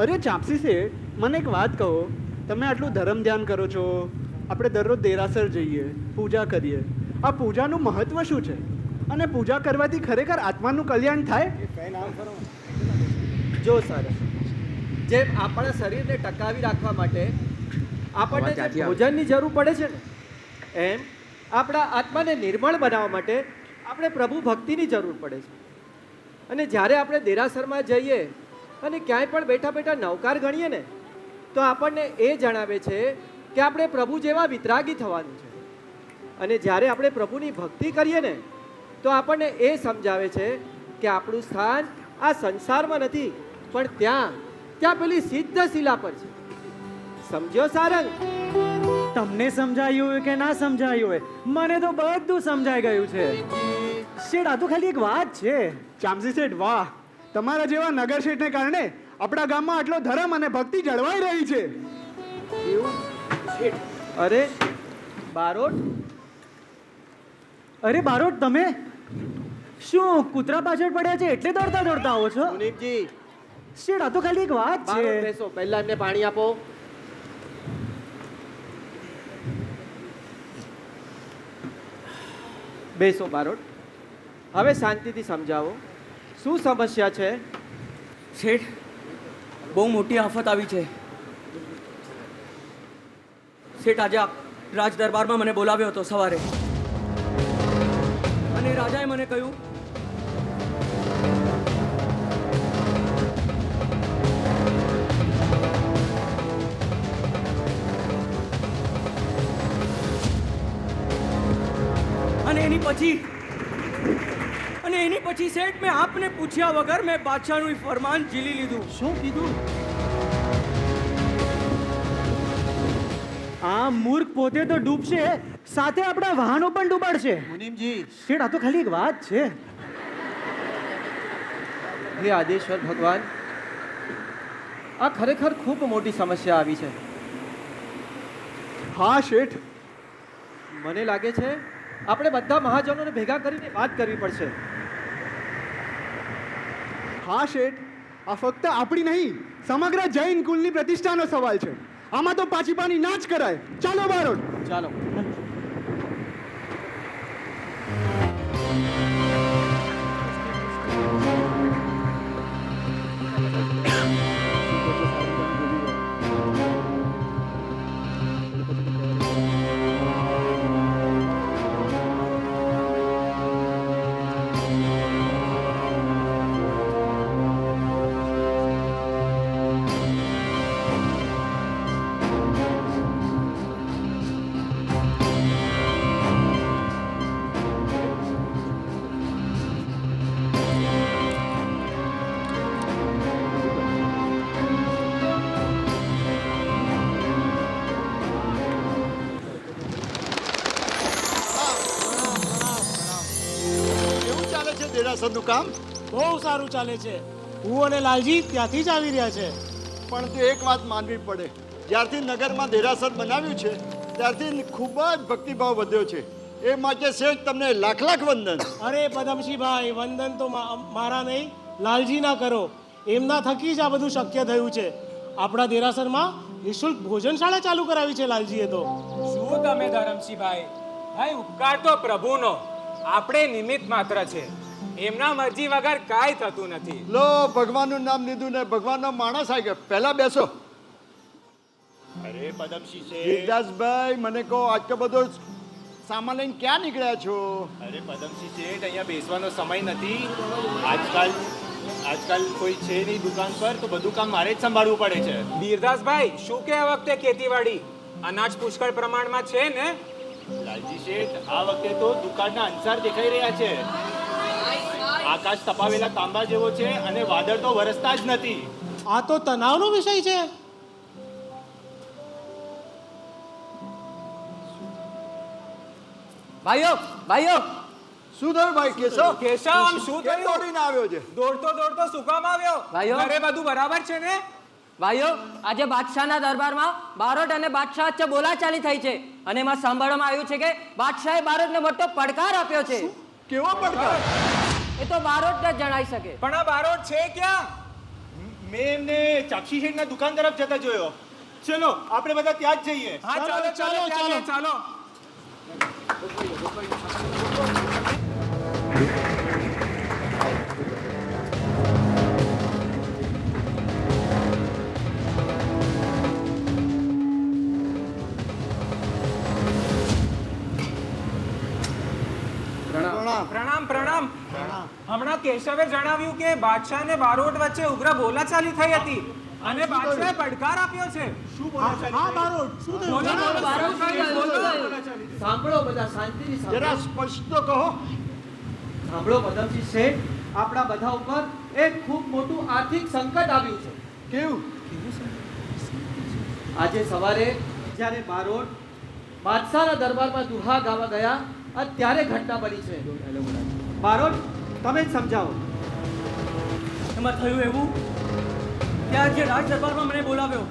અરે ચામસી શેઠ, મને એક વાત કહો, તમે આટલું ધર્મ ધ્યાન કરો છો, આપણે દરરોજ દેરાસર જઈએ, પૂજા કરીએ, આ પૂજાનું મહત્વ શું છે? અને પૂજા કરવાથી ખરેખર આત્માનું કલ્યાણ થાય? જો સારંગ, જેમ આપણા શરીરને ટકાવી રાખવા માટે આપણને જે ભોજનની જરૂર પડે છે ને, એમ આપણા આત્માને નિર્મળ બનાવવા માટે આપણે પ્રભુ ભક્તિની જરૂર પડે છે. અને જ્યારે આપણે દેરાસરમાં જઈએ અને ક્યાંય પણ બેઠા બેઠા નવકાર ગણીએ ને, તો આપણને એ જણાવે છે કે આપણે પ્રભુ જેવા વિતરાગી થવાનું છે. અને જ્યારે આપણે પ્રભુની ભક્તિ કરીએ ને, તો આપણને એ સમજાવે છે કે આપણું સ્થાન આ સંસારમાં નથી, પણ ત્યાં પેલી સિદ્ધ શિલા પર છે. સમજ્યો સારંગ? તમને સમજાયું હોય કે ના સમજાયું હોય, મને તો બધું સમજાઈ ગયું છે. શેઠ, આ તો ખાલી એક વાત છે. ચામસી શેઠ, વાહ, તમારા જેવા નગર શેઠને કારણે આપણા ગામમાં આટલો ધર્મ અને ભક્તિ જળવાઈ રહી છે. અરે બારોટ, અરે બારોટ, તમે શું કૂતરા પાછળ પડ્યા છે એટલે દોડતા દોડતા આવો છો? મુનીપજી, શેઠ, આ તો ખાલી એક વાત બારોટ છે. બેસો, પહેલા એમને પાણી આપો. બેસો બારોટ, હવે શાંતિથી સમજાવો, શું સમસ્યા છે? શેઠ, બહુ મોટી આફત આવી છે. શેઠ, આજે રાજ દરબારમાં મને બોલાવ્યો હતો સવારે, અને રાજાએ મને કહ્યું અને એની પછી શેઠ, મેં આપને પૂછ્યા વગર મેં બાદશાહનું ફરમાન ઝીલી લીધું. શું કીધું? આ મૂર્ખ પોતે તો ડૂબશે, સાથે આપણા વાહનો પણ ડૂબાડશે. મુનિમજી, શેઠ, આ તો ખાલી એક વાત છે. હે આદેશ્વર ભગવાન, આ ખરેખર ખૂબ મોટી સમસ્યા આવી છે. હા શેઠ, મને લાગે છે આપણે બધા મહાજનોને ભેગા કરીને વાત કરવી પડશે. હા શેઠ, આ ફક્ત આપણી નહીં, સમગ્ર જૈન કુલની પ્રતિષ્ઠાનો સવાલ છે. આમાં તો પાછી પાની ના જ કરાય. ચાલો બારોટ. ચાલો. કેવું ચાલે છે દેરાસરનું કામ? બહુ સારું ચાલે છે. હું અને લાલજી ત્યાંથી જ આવી રહ્યા છે. પણ તો એક વાત માનવી પડે, જ્યારથી નગરમાં દેરાસર બનાવ્યું છે ત્યારથી ખૂબ જ ભક્તિભાવ વધ્યો છે. એ માટે શેઠ તમને લાખ લાખ વંદન. અરે પદમસિંહભાઈ, વંદન તો મારા નહીં, લાલજીના કરો. એમના થકી જ આ બધું શક્ય થયું છે. આપણા દેરાસરમાં નિઃશુલ્ક ભોજનશાળા ચાલુ કરાવી છે લાલજીએ તો. શું તમે ધરમસિંહભાઈ, ભાઈ ઉપકાર તો પ્રભુનો, આપણે નિમિત્ત માત્ર છે. એમના મરજી વગર કાંઈ થતું નથી. લો, ભગવાનનું નામ લીધું ને ભગવાનનો માણસ આવી ગયો. પહેલા બેસો. અરે પદમસિંહ ગિરદાસભાઈ, મને કહો, આટલો બધો સામાન લઈને ક્યાં નીકળ્યા છો? અરે પદમસિંહ શેઠ, અહીંયા બેસવાનો સમય નથી. આજકાલ કોઈ છે નહીં દુકાન પર, તો બધું કામ મારે જ સંભાળવું પડે છે. બીરદાસભાઈ, શું કે આ વખતે ખેતીવાડી અનાજ પુષ્કળ પ્રમાણમાં છે ને? લાલજી શેઠ, આ વખતે તો દુકાળના અંસાર દેખાઈ રહ્યા છે. આકાશ તપાવેલા તાંબા જેવો છે અને વાદળ તો વરસતા જ નથી. આ તો તણાવનો વિષય છે. ભાઈઓ, શું થયું ભાઈ કેશવ? કેશવ, આમ શું કેમ થયું? દોડીને આવ્યો છે? દોડતો શું કામ આવ્યો? ભાઈઓ. ઘરે બધું બરાબર છે ને? ભાઈઓ, આજે બાદશાહના દરબારમાં બારોટ અને બાદશાહ વચ્ચે બોલાચાલી થઈ છે અને એમાં સાંભળવામાં આવ્યું છે કે બાદશાહે બારોટને મોટો પડકાર આપ્યો છે. કેવો પડકાર? એ તો બારોટ જ જણાઈ શકે. પણ આ બારોટ છે ક્યાં? મેં એમને ચાપસી શેઠના દુકાન તરફ જતા જોયો. ચલો આપણે બધા ત્યાં જ જઈએ. હા, ચાલો. પ્રણામ. હમણાં કેશવે જણાવ્યું કે બાદશાહ અને બારોટ વચ્ચે ઉગ્ર બોલાચાલી થઈ હતી અને બાદશાહે પડકાર આપ્યો છે. સાંભળો બધા, શાંતિથી જરા સાંભળો. સ્પષ્ટ તો કહો. સાંભળો પદમસિંહ શેઠ, આપણા બધા ઉપર એક ખૂબ મોટું આર્થિક સંકટ આવ્યું છે. કેવું? આજે સવારે જ્યારે બારોટ બાદશાહના દરબારમાં દુહા ગાવા ગયા, ત્યારે ઘટના બની છે. બારોટ, તમે જ સમજાવો. એમાં થયું એવું કે આજે રાજ દરબારમાં મને બોલાવ્યો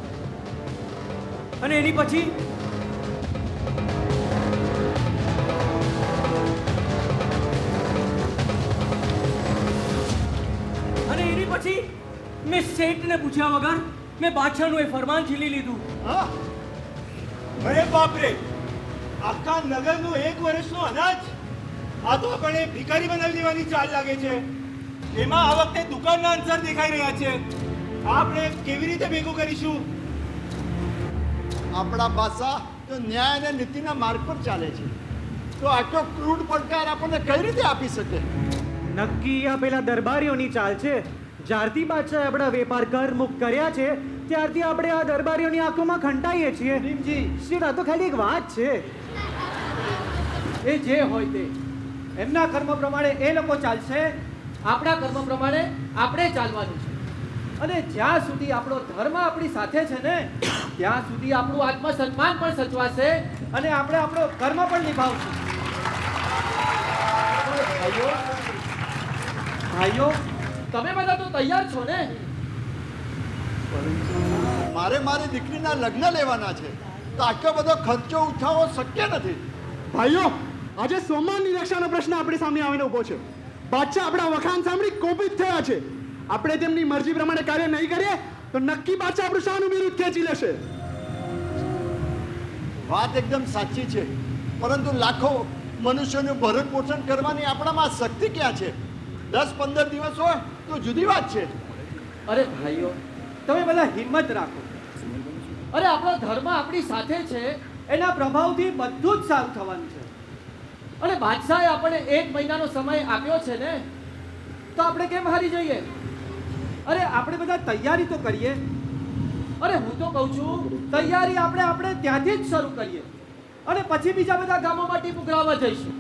અને એની પછી મેં શેઠને પૂછ્યા વગર મેં બાદશાહનું એ ફરમાન ઝીલી લીધું. હા, અરે બાપ રે, આખા નગરનું 1 વર્ષનું અનાજ આ તો આપણે ભિખારી બનાવી દેવાની ચાલ લાગે છે. એમાં આ વખતે દુકાનના અંસાર દેખાઈ રહ્યા છે. આપણે કેવી રીતે ભેગું કરીશું? આપણા બાદશાહ તો ન્યાય અને નીતિના માર્ગ પર ચાલે છે, તો આટલો ક્રૂડ પડકાર આપણને કઈ રીતે આપી શકે? નક્કી આ પેલા દરબારીઓની ચાલ છે. જ્યારથી બાદશાહે આપણા વેપાર કર મુક્ત કર્યા છે ત્યારથી આપણે આ દરબારીઓની આંખોમાં ખંટાઈએ છીએ. શેઠ, આ તો ખાલી એક વાત છે. એ જે હોય તે, એમના કર્મ પ્રમાણે એ લોકો ચાલશે, આપણા કર્મ પ્રમાણે આપણે ચાલવાનું છે. અને જ્યાં સુધી આપણો ધર્મ આપણી સાથે છે ને, ત્યાં સુધી આપણું આત્મસન્માન પણ સચવાશે અને આપણે આપણો કર્મ પણ નિભાવશું. ભાઈઓ ભાઈઓ તમે બધા તો તૈયાર છો ને? મારે મારી દીકરીના લગ્ન લેવાના છે, તો આટલો બધો ખર્ચો ઉઠાવવો શક્ય નથી. ભાઈઓ, આજે સોમવારની રક્ષાનો પ્રશ્ન આપણી સામે આવીને ઊભો છે. બાદશાહ આપણા વખાણ સાંભળી કોપિત થયા છે. આપણે તેમની મરજી પ્રમાણે કાર્ય નહીં કરીએ તો નક્કી બાદશાહ આપણું શાનું વિરુદ્ધ ખેંચી લેશે. વાત એકદમ સાચી છે, પરંતુ લાખો મનુષ્યોનું ભરણ પોષણ કરવાની આપણામાં શક્તિ ક્યાં છે? 10-15 દિવસ હોય તો જુદી વાત છે. અરે ભાઈઓ, તમે બધા હિંમત રાખો. અરે આપણો ધર્મ આપણી સાથે છે, એના પ્રભાવથી બધું જ સારું થવાનું છે. અને બાદશાહે આપણને 1 મહિનાનો સમય આપ્યો છે ને, તો આપણે કેમ હારી જઈએ? અરે આપણે બધા તૈયારી તો કરીએ. અરે હું તો કહું છું, તૈયારી આપણે ત્યાંથી જ શરૂ કરીએ અને પછી બીજા બધા ગામોમાં ટીપ ઉઘરાવવા જઈશું.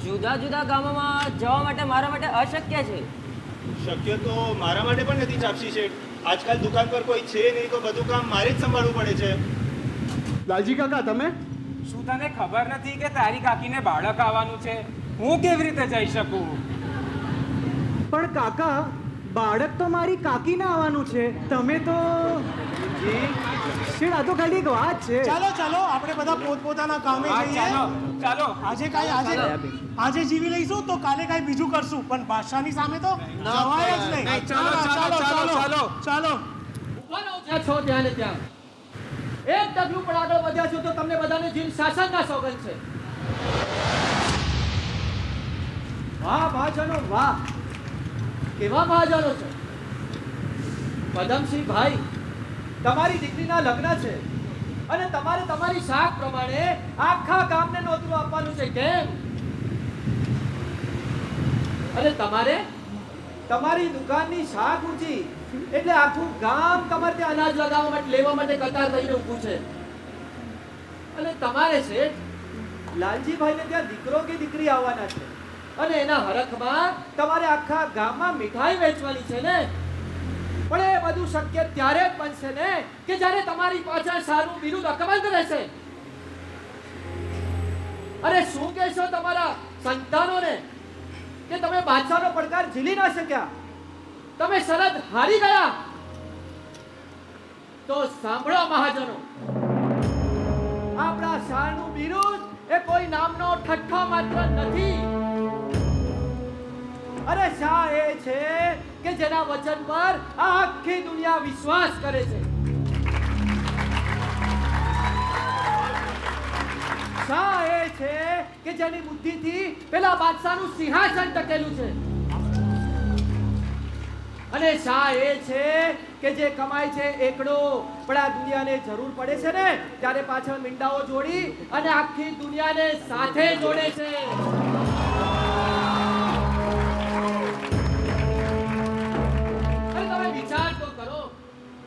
જુદા જુદા ગામોમાં જવા માટે મારા માટે અશક્ય છે. શક્ય તો મારા માટે પણ નથી ચાપસી શેઠ. આજકાલ દુકાન પર કોઈ છે નહીં, તો બધું કામ મારે જ સંભાળવું પડે છે. લાલજી કાકા, તમે શું તને ખબર નથી કે તારી કાકીને બાળક આવવાનું છે? હું કેવી રીતે જઈ શકું? પણ કાકા, બાળક તો મારી કાકીને આવવાનું છે. તમે તો શેઠ, આ તો ખાલી એક વાત છે. ચાલો ચાલો, આપણે બધા પોતપોતાના કામે જઈએ. ચાલો આજે જીવી લઈશું તો કાલે કાંઈ બીજું કરશું, પણ બાદશાહની સામે તો જવાય જ નહીં. ચાલો. ચાલો. ઉભા રહો જ્યાં છો ત્યાં ને ત્યાં. એક ડગલું પણ આગળ વધ્યા છો તો તમને બધાને જીન શાસનના સોગંદ છે. વાહ મહાજનો વાહ, કેવા મહાજનો છે. પદમસિંહ ભાઈ, તમારી દીકરીના લગ્ન છે અને તમારે તમારી શાખ પ્રમાણે આખા ગામને નોતરું આપવાનું છે. કેમ? અને તમારે તમારી દુકાનની શાખ ઊંચી એટલે આખું ગામ તમારે ત્યાં અનાજ લગાવવા માટે લેવા માટે કતાર થઈને ઊભું છે. અને તમારે શેઠ લાલજીભાઈને ત્યાં દીકરો કે દીકરી આવવાના છે અને એના હરખમાં તમારે આખા ગામમાં મીઠાઈ વેચવાની છે ને. પણ એ બધું શક્ય ત્યારે જ બનશે ને કે જ્યારે તમારી પાછળ સારું બિરુદ અકબંધ રહેશે. અરે શું કહેશો તમારા સંતાનોને કે તમે બાદશાહનો પડકાર ઝીલી ના શક્યા, તમે શરત હારી ગયા? તો સાંભળો મહાજનો, આપણા શાહનું બિરુદ એ કોઈ નામનો ઠઠ્ઠો માત્ર નથી. અરે શાહ એ છે કે જેના વચન પર આખી દુનિયા વિશ્વાસ કરે છે. શાહ એ છે કે જેની બુદ્ધિથી પેલા બાદશાહનું સિંહાસન ટકેલું છે. અને શાહ એ છે કે જે કમાય છે એકડો, પણ આ દુનિયાને જરૂર પડે છે ને ત્યારે પાછળ મીંડાઓ જોડી અને આખી દુનિયાને સાથે જોડે છે. વિચાર તો કરો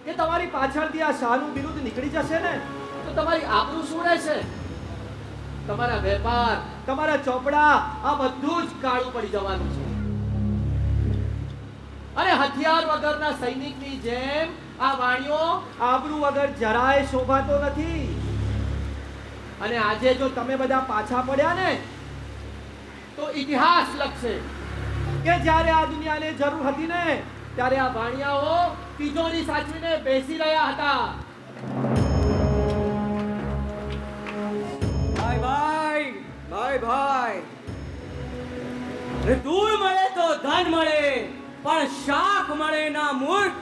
કે તમારી પાછળથી આ શાહનું બિરુદ નીકળી જશે ને તો તમારી આબરૂ શું રહેશે? તમારા વેપાર, તમારા ચોપડા, આ બધું જ કાળું પડી જવાનું છે. અને હથિયાર વગરના સૈનિકની જેમ આ વાણીઓ આબરૂ વગર જરાય શોભાતો નથી. અને આજે જો તમે બધા પાછા પડ્યા ને તો ઇતિહાસ લખશે કે જ્યારે આ દુનિયાને જરૂર હતી ને ત્યારે આ વાણિયાઓ તિજોરી સાચવીને બેસી રહ્યા હતા. ભાઈ ધૂળ મળે તો ધન મળે, પણ શાખ મળે ના મૂર્ખ.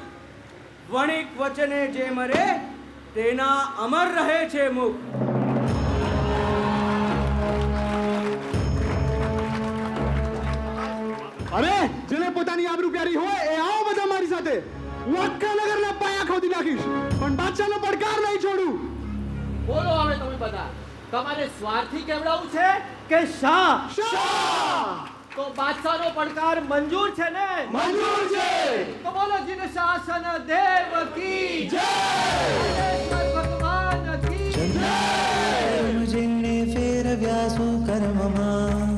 વણિક વચને જે મરે તેના અમર રહે છે મુખ. અરે જેને પોતાની આબરૂ પ્યારી હોય એ આવો બધા મારી સાથે. હું આખા નગરના પાયા ખોદી નાખીશ, પણ બાદશાહનો પડકાર નહીં છોડું. બોલો હવે તમે બધા, તમારે સ્વાર્થી કેવડાવું છે કે શાહ? તો બાદશાહનો પડકાર મંજૂર છે ને? મંજૂર છે. તો બોલો જીન શાસન દેવ કી જય, ભગવાન કી જય. જેને ફેરવ્યા શું કર્મમાં,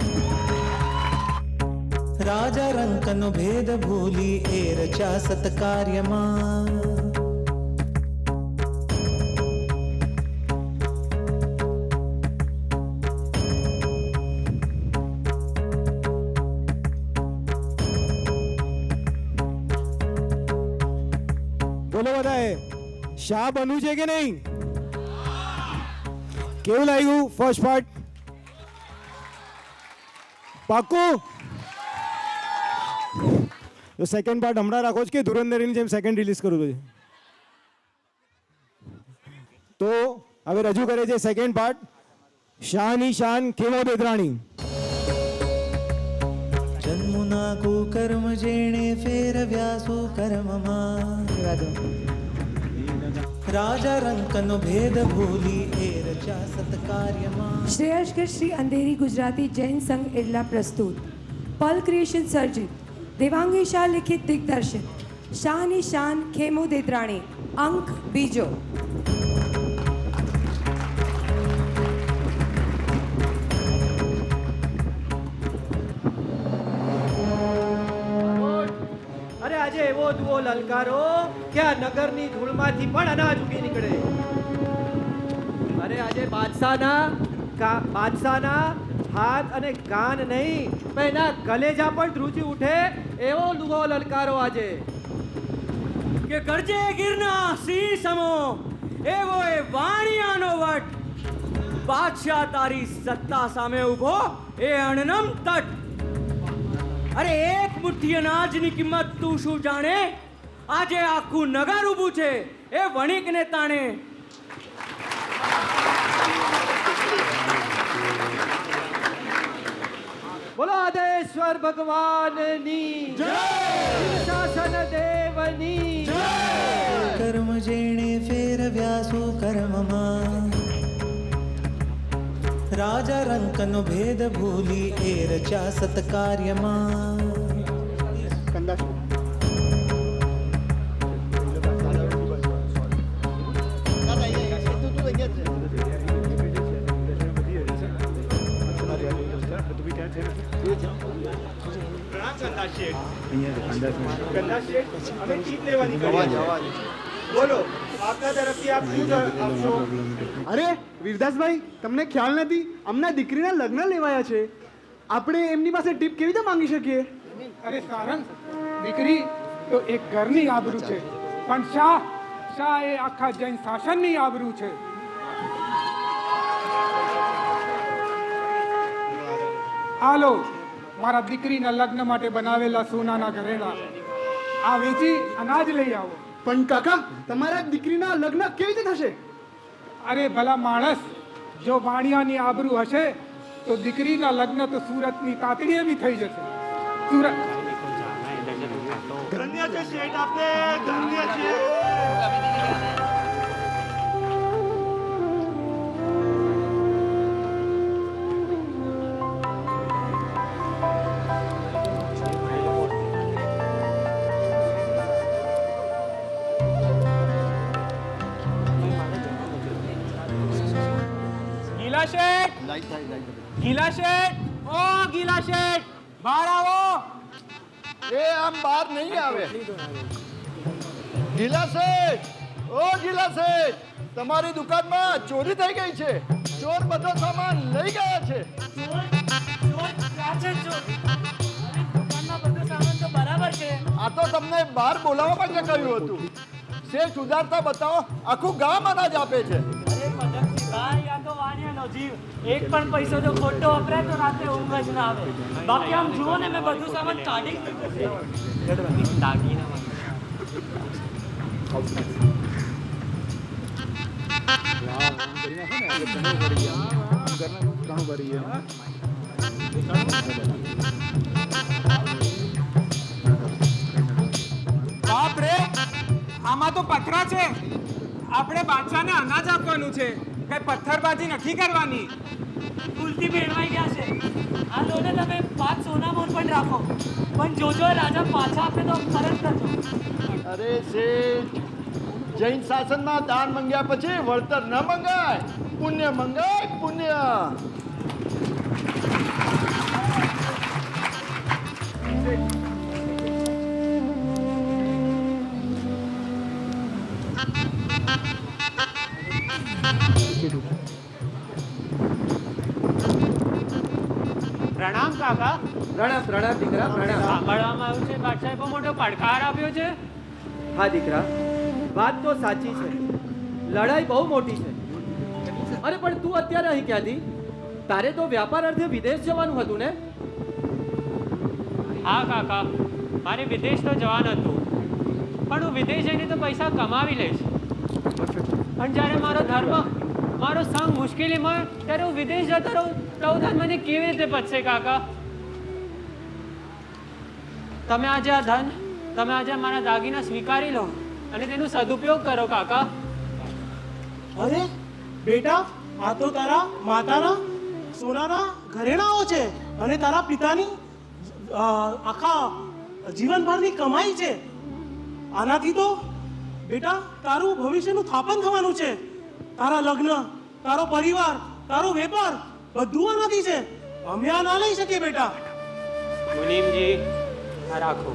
રાજા રંકનો ભેદ ભૂલી એ રચા સત્કાર્યમાં. બોલો બધાએ, શાહ બનવું છે કે નહીં? કેવું લાગ્યું ફર્સ્ટ પાર્ટ? પાક્કું? તો સેકન્ડ પાર્ટ હમણાં રાખો છો કે ધુરંધરની જેમ સેકન્ડ રિલીઝ કરું છું? તો હવે રજૂ કરે છે સેકન્ડ પાર્ટ, શાહની શાન ખેમો બેદરાણી. જન્મના કુકર્મ જેણે ફેરવ્યા સુકર્મમાં, રાજા રંકનો ભેદ ભૂલી એ રચ્યા સત્કાર્યમાં. શ્રેયસ્કર શ્રી અંધેરી ગુજરાતી જૈન સંઘ એરલા પ્રસ્તુત પલ ક્રિએશન સર્જિત દેવાંગી શાહ લિખિત દિગ્દર્શિત શાહની શાન ખેમો દેદરાણી અંક બીજો. અરે આજે એવો દુઓ લલકારો કે આ નગરની ધૂળમાંથી પણ અનાજ ઉગી નીકળે. અરે આજે બાદશાહના હાથ અને કાન નહીં પણ એના કલેજા પણ ધ્રુજી ઉઠે એવો દુઓ લલકારો આજે. કે કરજે ગીરના સિંહ સમો એવો એ વાણિયાનો વટ, બાદશાહ તારી સત્તા સામે ઊભો એ અણનમ તટ. અરે એક મુઠ્ઠી અનાજની કિંમત તું શું જાણે? આજે આખું નગર ઊભું છે એ વણિકને તાણે. બોલો આદેશ્વર ભગવાનની જય, શાસન દેવની જય. કર્મ જેણે ફેરવ્યા સુકર્મમાં, રાજા રંકનો ભેદ ભૂલી એ રચ્યા સત્કાર્યમાં. બોલો, આપના તરફથી આપ શું આપશો? અરે વીરદાસભાઈ, તમને ખ્યાલ નથી, અમના દીકરીના લગ્ન લેવાયા છે. આપણે એમની પાસે ટીપ કેવી રીતે માંગી શકીએ? અરે સારંગ, દીકરી તો એક ઘરની આબરૂ છે, પણ શાહ એ આખા જૈન શાસનની આબરૂ છે. હાલો, મારા દીકરીના લગ્ન માટે બનાવેલા સોનાના ઘરેણા આ વેચી અનાજ લઈ આવો. પણ કાકા, તમારા દીકરીના લગ્ન કેવી રીતે થશે? અરે ભલા માણસ, જો વાણિયાની આબરૂ હશે તો દીકરીના લગ્ન તો સુરતની તાતડીએ બી થઈ જશે. સુરત ધન્ય છે શેઠ, આપને ધન્ય છે. ગીલા શેઠ, ઓ ગીલા શેઠ, બહાર આવો. એ આમ બહાર નહીં આવે. ગીલા શેઠ, ઓ ગીલા શેઠ, તમારી દુકાનમાં ચોરી થઈ ગઈ છે. ચોર બધો સામાન લઈ ગયા છે. આ તો તમને બહાર બોલાવવા માટે કહ્યું હતું. શેઠ ઉદારતા બતાવો, આખું ગામ અનાજ આપે છે. એક પણ પૈસો જો ખોટો વપરાય તો રાતે ઊંઘ જ ના આવે. બાકી આમ જુઓ ને, મેં બધું સામાન કાઢી બાપ રે, આમાં તો પથરા છે. આપણે બાદશાહને અનાજ આપવાનું છે, કઈ પથ્થરબાજી નથી કરવાની. ભૂલથી ભેળવાઈ ગયા છે. આ લોને તમે 5 સોના મોર પણ રાખો, પણ જોજો રાજા પાછા આપે તો પરત કરજો. અરે શેઠ, જૈન શાસનમાં દાન મંગ્યા પછી વળતર ન મંગાય, પુણ્ય મંગાય, પુણ્ય. પ્રણામ કાકા. પ્રણામ દીકરા, પ્રણામ. સાંભળવામાં આવ્યું છે બાદશાહે બહુ મોટો પડકાર આપ્યો છે. હા દીકરા, વાત તો સાચી છે, લડાઈ બહુ મોટી છે. અરે પણ તું અત્યારે અહીં ક્યાંથી? તારે તો વ્યાપાર અર્થે વિદેશ જવાનું હતું ને? હા કાકા, મારે વિદેશ તો જવાનું હતું, પણ હું વિદેશ જઈને તો પૈસા કમાવી લઈશ. પણ જ્યારે મારો ધર્મ, મારો સંગ મુશ્કેલીમાં હોય ત્યારે હું વિદેશ જતો રહું તો ધન મને કેવી રીતે પચશે કાકા? તમે આજે આ ધન, તમે આજે મારા દાગીના સ્વીકારી લો અને તેનો સદુપયોગ કરો કાકા. અરે બેટા, આ તો તારા માતાના સોનાના ઘરેણાઓ છે અને તારા પિતાની આખા જીવનભરની કમાઈ છે. આનાથી તો બેટા તારું ભવિષ્યનું સ્થાપન થવાનું છે. તારા લગ્ન, તારો પરિવાર, તારો વેપાર બધું આનાથી છે. અમે આ ના લઈ શકીએ બેટા. મુનિમજી, આ રાખો.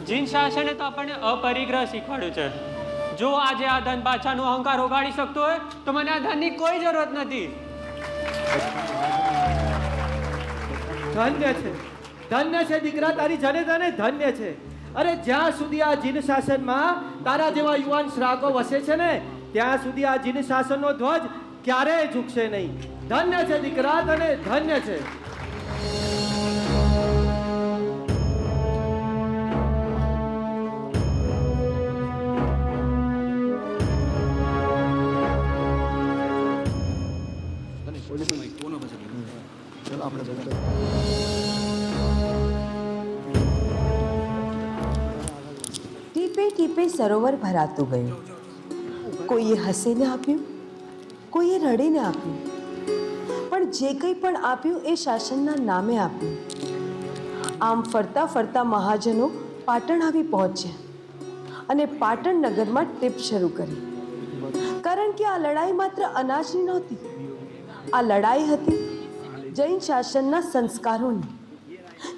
જીન શાસને તો આપણને અપરિગ્રહ શીખવાડ્યું છે. જો આજે આ ધન પાછાનો અહંકાર ઓગાળી શકતો હોય તો મને આ ધનની કોઈ જરૂરત નથી. ધન્ય છે, ધન્ય છે દીકરા, તારી જને તને ધન્ય છે. અરે જ્યાં સુધી આ જીન શાસનમાં તારા જેવા યુવાન શ્રાકો વસે છે ને, ત્યાં સુધી આ જીન શાસનનો ધ્વજ ક્યારેય ઝૂકશે નહીં. ધન્ય છે દીકરા, તને ધન્ય છે. ટીપે ટીપે સરોવર ભરાતું ગયું. કોઈએ હસીને આપ્યું, કોઈએ રડીને આપ્યું, પણ જે કંઈ પણ આપ્યું એ શાસનના નામે આપ્યું. આમ ફરતા ફરતા મહાજનો પાટણ આવી પહોંચ્યા અને પાટણ નગરમાં ટીપ શરૂ કરી. કારણ કે આ લડાઈ માત્ર અનાજની નહોતી, આ લડાઈ હતી જૈન શાસનના સંસ્કારોની,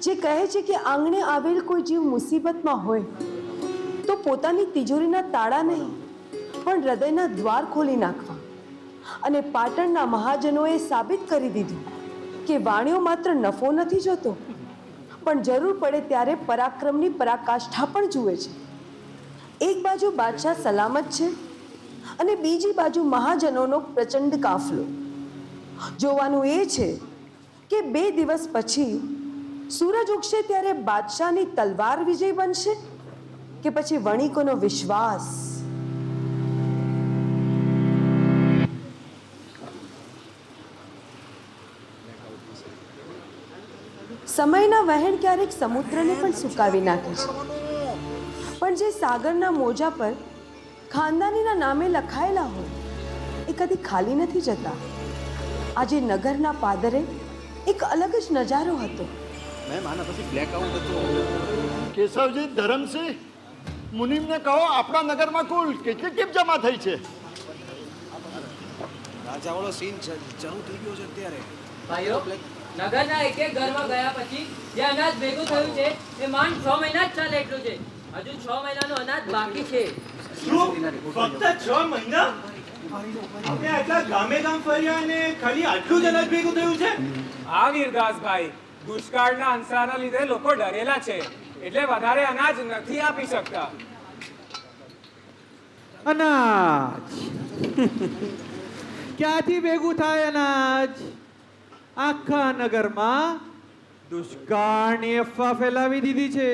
જે કહે છે કે આંગણે આવેલ કોઈ જીવ મુસીબતમાં હોય તો પોતાની તિજોરીના તાળા નહીં પણ હૃદયના દ્વાર ખોલી નાખવા. અને પાટણના મહાજનોએ સાબિત કરી દીધું કે વાણિયો માત્ર નફો નથી જોતો, પણ જરૂર પડે ત્યારે પરાક્રમની પરાકાષ્ઠા પણ જુએ છે. એક બાજુ બાદશાહ સલામત છે અને બીજી બાજુ મહાજનોનો પ્રચંડ કાફલો. જોવાનું એ છે કે 2 દિવસ પછી સૂરજ ઉગશે ત્યારે બાદશાહની તલવાર વિજય બનશે કે પછી વણિકોનો વિશ્વાસ. સમયના વહેણ ક્યારેક સમુદ્રને પણ સુકાવી નાખે છે, પણ જે સાગરના મોજા પર ખાનદાનીના નામે લખાયેલા હોય એ કદી ખાલી નથી જતા. આજે નગરના પાદરે એક અલગ જ નજારો હતો. કેશવજી, ધરમસિંહ, મુનિમને કહો આપણા નગરમાં કુલ કેટલી ટીપ જમા થઈ છે? રાજાવાળો સીન શરૂ થઈ ગયો છે અત્યારે. ભાઈઓ, નગરના એક એક ઘરમાં ગયા પછી જે અનાજ ભેગું થયું છે એ માંડ 6 મહિના જ ચાલે એટલું છે. હજુ 6 મહિનાનું અનાજ બાકી છે. શું ફક્ત 6 મહિના? આપણે આટલા ગામે ગામ ફર્યા અને ખાલી આટલું જ અનાજ ભેગું થયું છે? આ વીરદાસભાઈ, દુષ્કાળના અંસારના લીધે લોકો ડરેલા છે એટલે વધારે અનાજ નથી આપી શકતા. અનાજ ક્યાંથી ભેગું થાય અનાજ? આખા નગરમાં દુષ્કાળની અફવા ફેલાવી દીધી છે.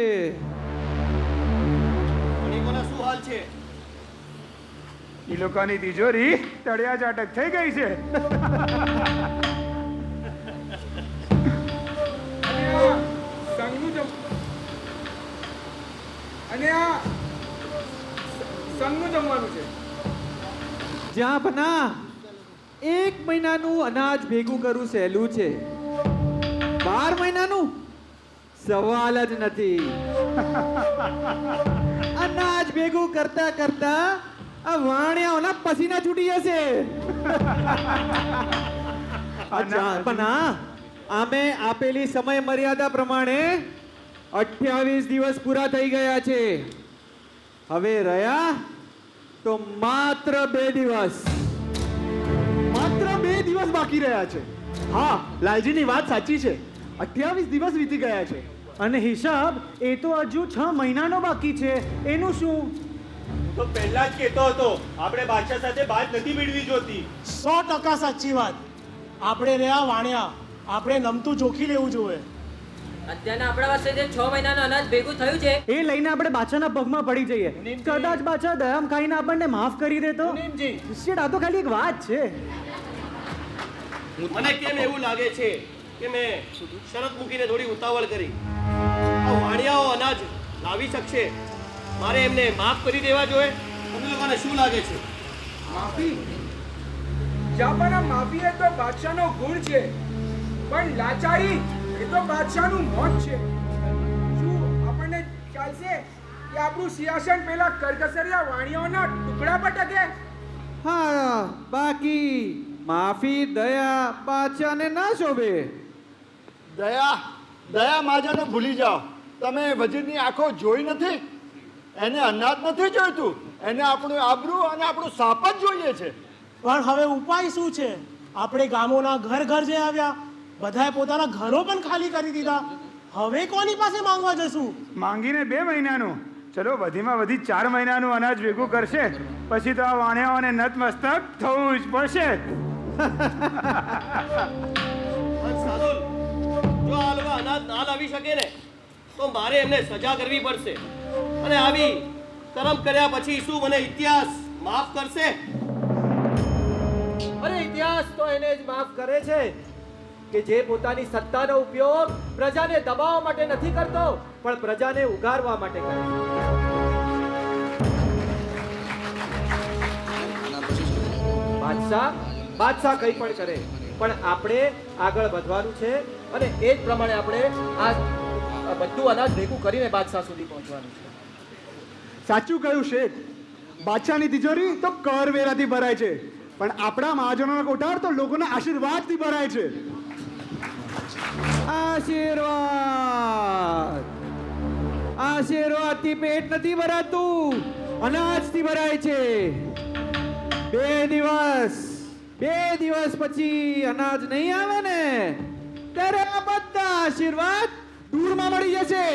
વણિકોના શું હાલ છે? એ લોકોની તિજોરી તળિયા ચાટક થઈ ગઈ છે. અને આ સંગનું જમવાનું છે. જ્યાં બના 1 મહિનાનું અનાજ ભેગું કરવું સહેલું છે, 12 મહિનાનું સવાલ જ નથી. અનાજ ભેગું કરતા કરતા આ વાણિયાઓના પસીના છૂટી જશે. બના આમે આપેલી સમય મર્યાદા પ્રમાણે 28 દિવસ પૂરા થઈ ગયા છે. હવે રહ્યા તો માત્ર 2 દિવસ. માત્ર 2 દિવસ બાકી રહ્યા છે. હા, લાલજીની વાત સાચી છે. 28 દિવસ વીતી ગયા છે. અને હિસાબ એ તો હજુ 6 મહિનાનો બાકી છે. એનું શું? હું તો પહેલા જ કહેતો હતો આપણે બાદશાહ સાથે બાદ નથી મેળવી જોતી. 100% સાચી વાત. આપણે રહ્યા વાણિયા, આપણે નમતું જોખી લેવું જોઈએ. અત્યારના આપણા પાસે જે 6 મહિનાનું અનાજ ભેગું થયું છે એ લઈને આપણે બાદશાહના પગમાં પડી જઈએ. કદાચ બાદશાહ દયામ ખાઈને આપણને માફ કરી દે તો. શેઠ, આ તો ખાલી એક વાત છે. મને કેમ એવું લાગે છે કે મેં શરત મૂકીને થોડી ઉતાવળ કરી. આ વાણિયાઓ અનાજ લાવી શકશે, મારે એમને માફ કરી દેવા જોઈએ. તમને લોકોને શું લાગે છે? માફી? જાપાના માફી એ તો બાદશાહનો ગુણ છે, પણ લાચારી એ તો બાદશાહનું મોત છે. શું આપણને ચાલશે કે આપણું સિંહાસન પેલા કરકસરિયા વાણિયાઓના ટુકડા પર ટકે? હા, બાકી માફી દયા બાદશાહને ના શોભે. દયા માજાને ભૂલી જાઓ. તમે વજીરની આંખો જોઈ નથી? એને અનાજ નથી જોઈતું, એને આપણું આબરૂ અને આપણું સાપ જ જોઈએ છે. પણ હવે ઉપાય શું છે? આપણે ગામોના ઘર ઘર જઈ આવ્યા, બધાએ પોતાના ઘરો પણ ખાલી કરી દીધા. હવે કોની પાસે માંગવા જશું? માંગીને 2 મહિનાનું, ચલો વધીમાં વધી 4 મહિનાનું અનાજ ભેગું કરશે, પછી તો આ વાણિયાઓને નતમસ્તક થવું જ પડશે. જો આ લોકો અનાજ ના લાવી શકે ને તો મારે એમને સજા કરવી પડશે. અને આવી કરમ કર્યા પછી શું મને ઇતિહાસ માફ કરશે? અરે ઇતિહાસ તો એને જ માફ કરે છે કે જે પોતાની સત્તાનો ઉપયોગ પ્રજાને દબાવવા માટે નથી કરતો, પણ પ્રજાને ઉગારવા માટે કરે છે. બાદશાહ કંઈ પણ કરે, પણ આપણે આગળ વધવાનું છે અને એ જ પ્રમાણે આપણે આ બધું અનાજ ભેગું કરીને બાદશાહ સુધી પહોંચવાનું છે. સાચું કહ્યું શેઠ. બાદશાહની તિજોરી તો કરવેરાથી ભરાય છે, પણ આપણા મહાજનોના કોઠાર તો લોકોના આશીર્વાદથી ભરાય છે. આશીર્વાદ, આશીર્વાદથી પેટ નથી ભરાતું, અનાજથી ભરાય છે. 2 દિવસ પછી અનાજ નહીં આવે ને ત્યારે આ બધા આશીર્વાદ દૂરમાં મળી જશે.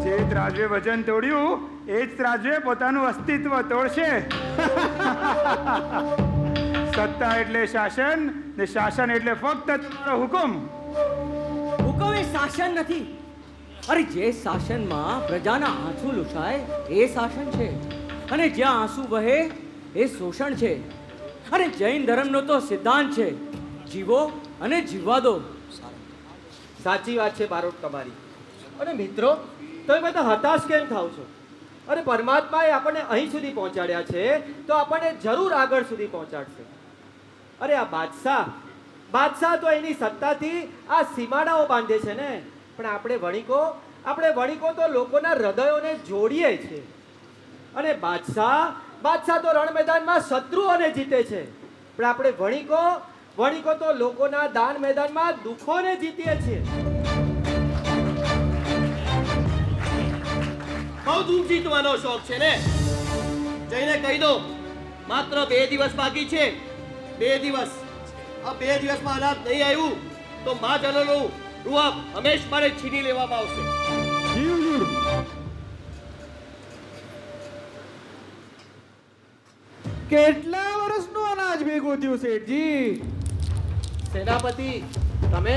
જે ત્રાજવે વજન તોડ્યું એ જ ત્રાજવે પોતાનું અસ્તિત્વ તોડશે. સત્તા એટલે શાસન, ને શાસન એટલે ફક્ત તમારો હુકમ. હુકમ એ શાસન નથી. અરે જે શાસનમાં પ્રજાના આંસુ લૂછાય એ શાસન છે, અને જ્યાં આંસુ વહે એ શોષણ છે. અને જૈન ધર્મનો તો સિદ્ધાંત છે, જીવો અને જીવવા દો. સાચી વાત છે બારોટ તમારી. અને મિત્રો, તમે બધા હતાશ કેમ થાવ છો? અરે પરમાત્માએ આપણને અહીં સુધી પહોંચાડ્યા છે તો આપણને જરૂર આગળ સુધી પહોંચાડશે. અરે આ બાદશાહ તો એની સત્તાથી આ સીમાડાઓ બાંધે છે ને, પણ આપણે વણિકો તો લોકોના હૃદયોને જોડીએ છે. અને બાદશાહ તો રણ મેદાનમાં શત્રુઓને જીતે છે, પણ આપણે વણિકો તો લોકોના દાન મેદાનમાં દુઃખોને જીતીએ છીએ. બહુ દુઃખ જીતવાનો શોખ છે ને? જઈને કહી દો માત્ર 2 દિવસ બાકી છે. 2 દિવસ. આ 2 દિવસમાં અનાજ નહીં આવ્યું તો મહાજનોનું રૂઆબ હંમેશ માટે છીની લેવામાં આવશે. કેટલા વર્ષનું અનાજ ભેગું થયું શેઠજી? સેનાપતિ તમે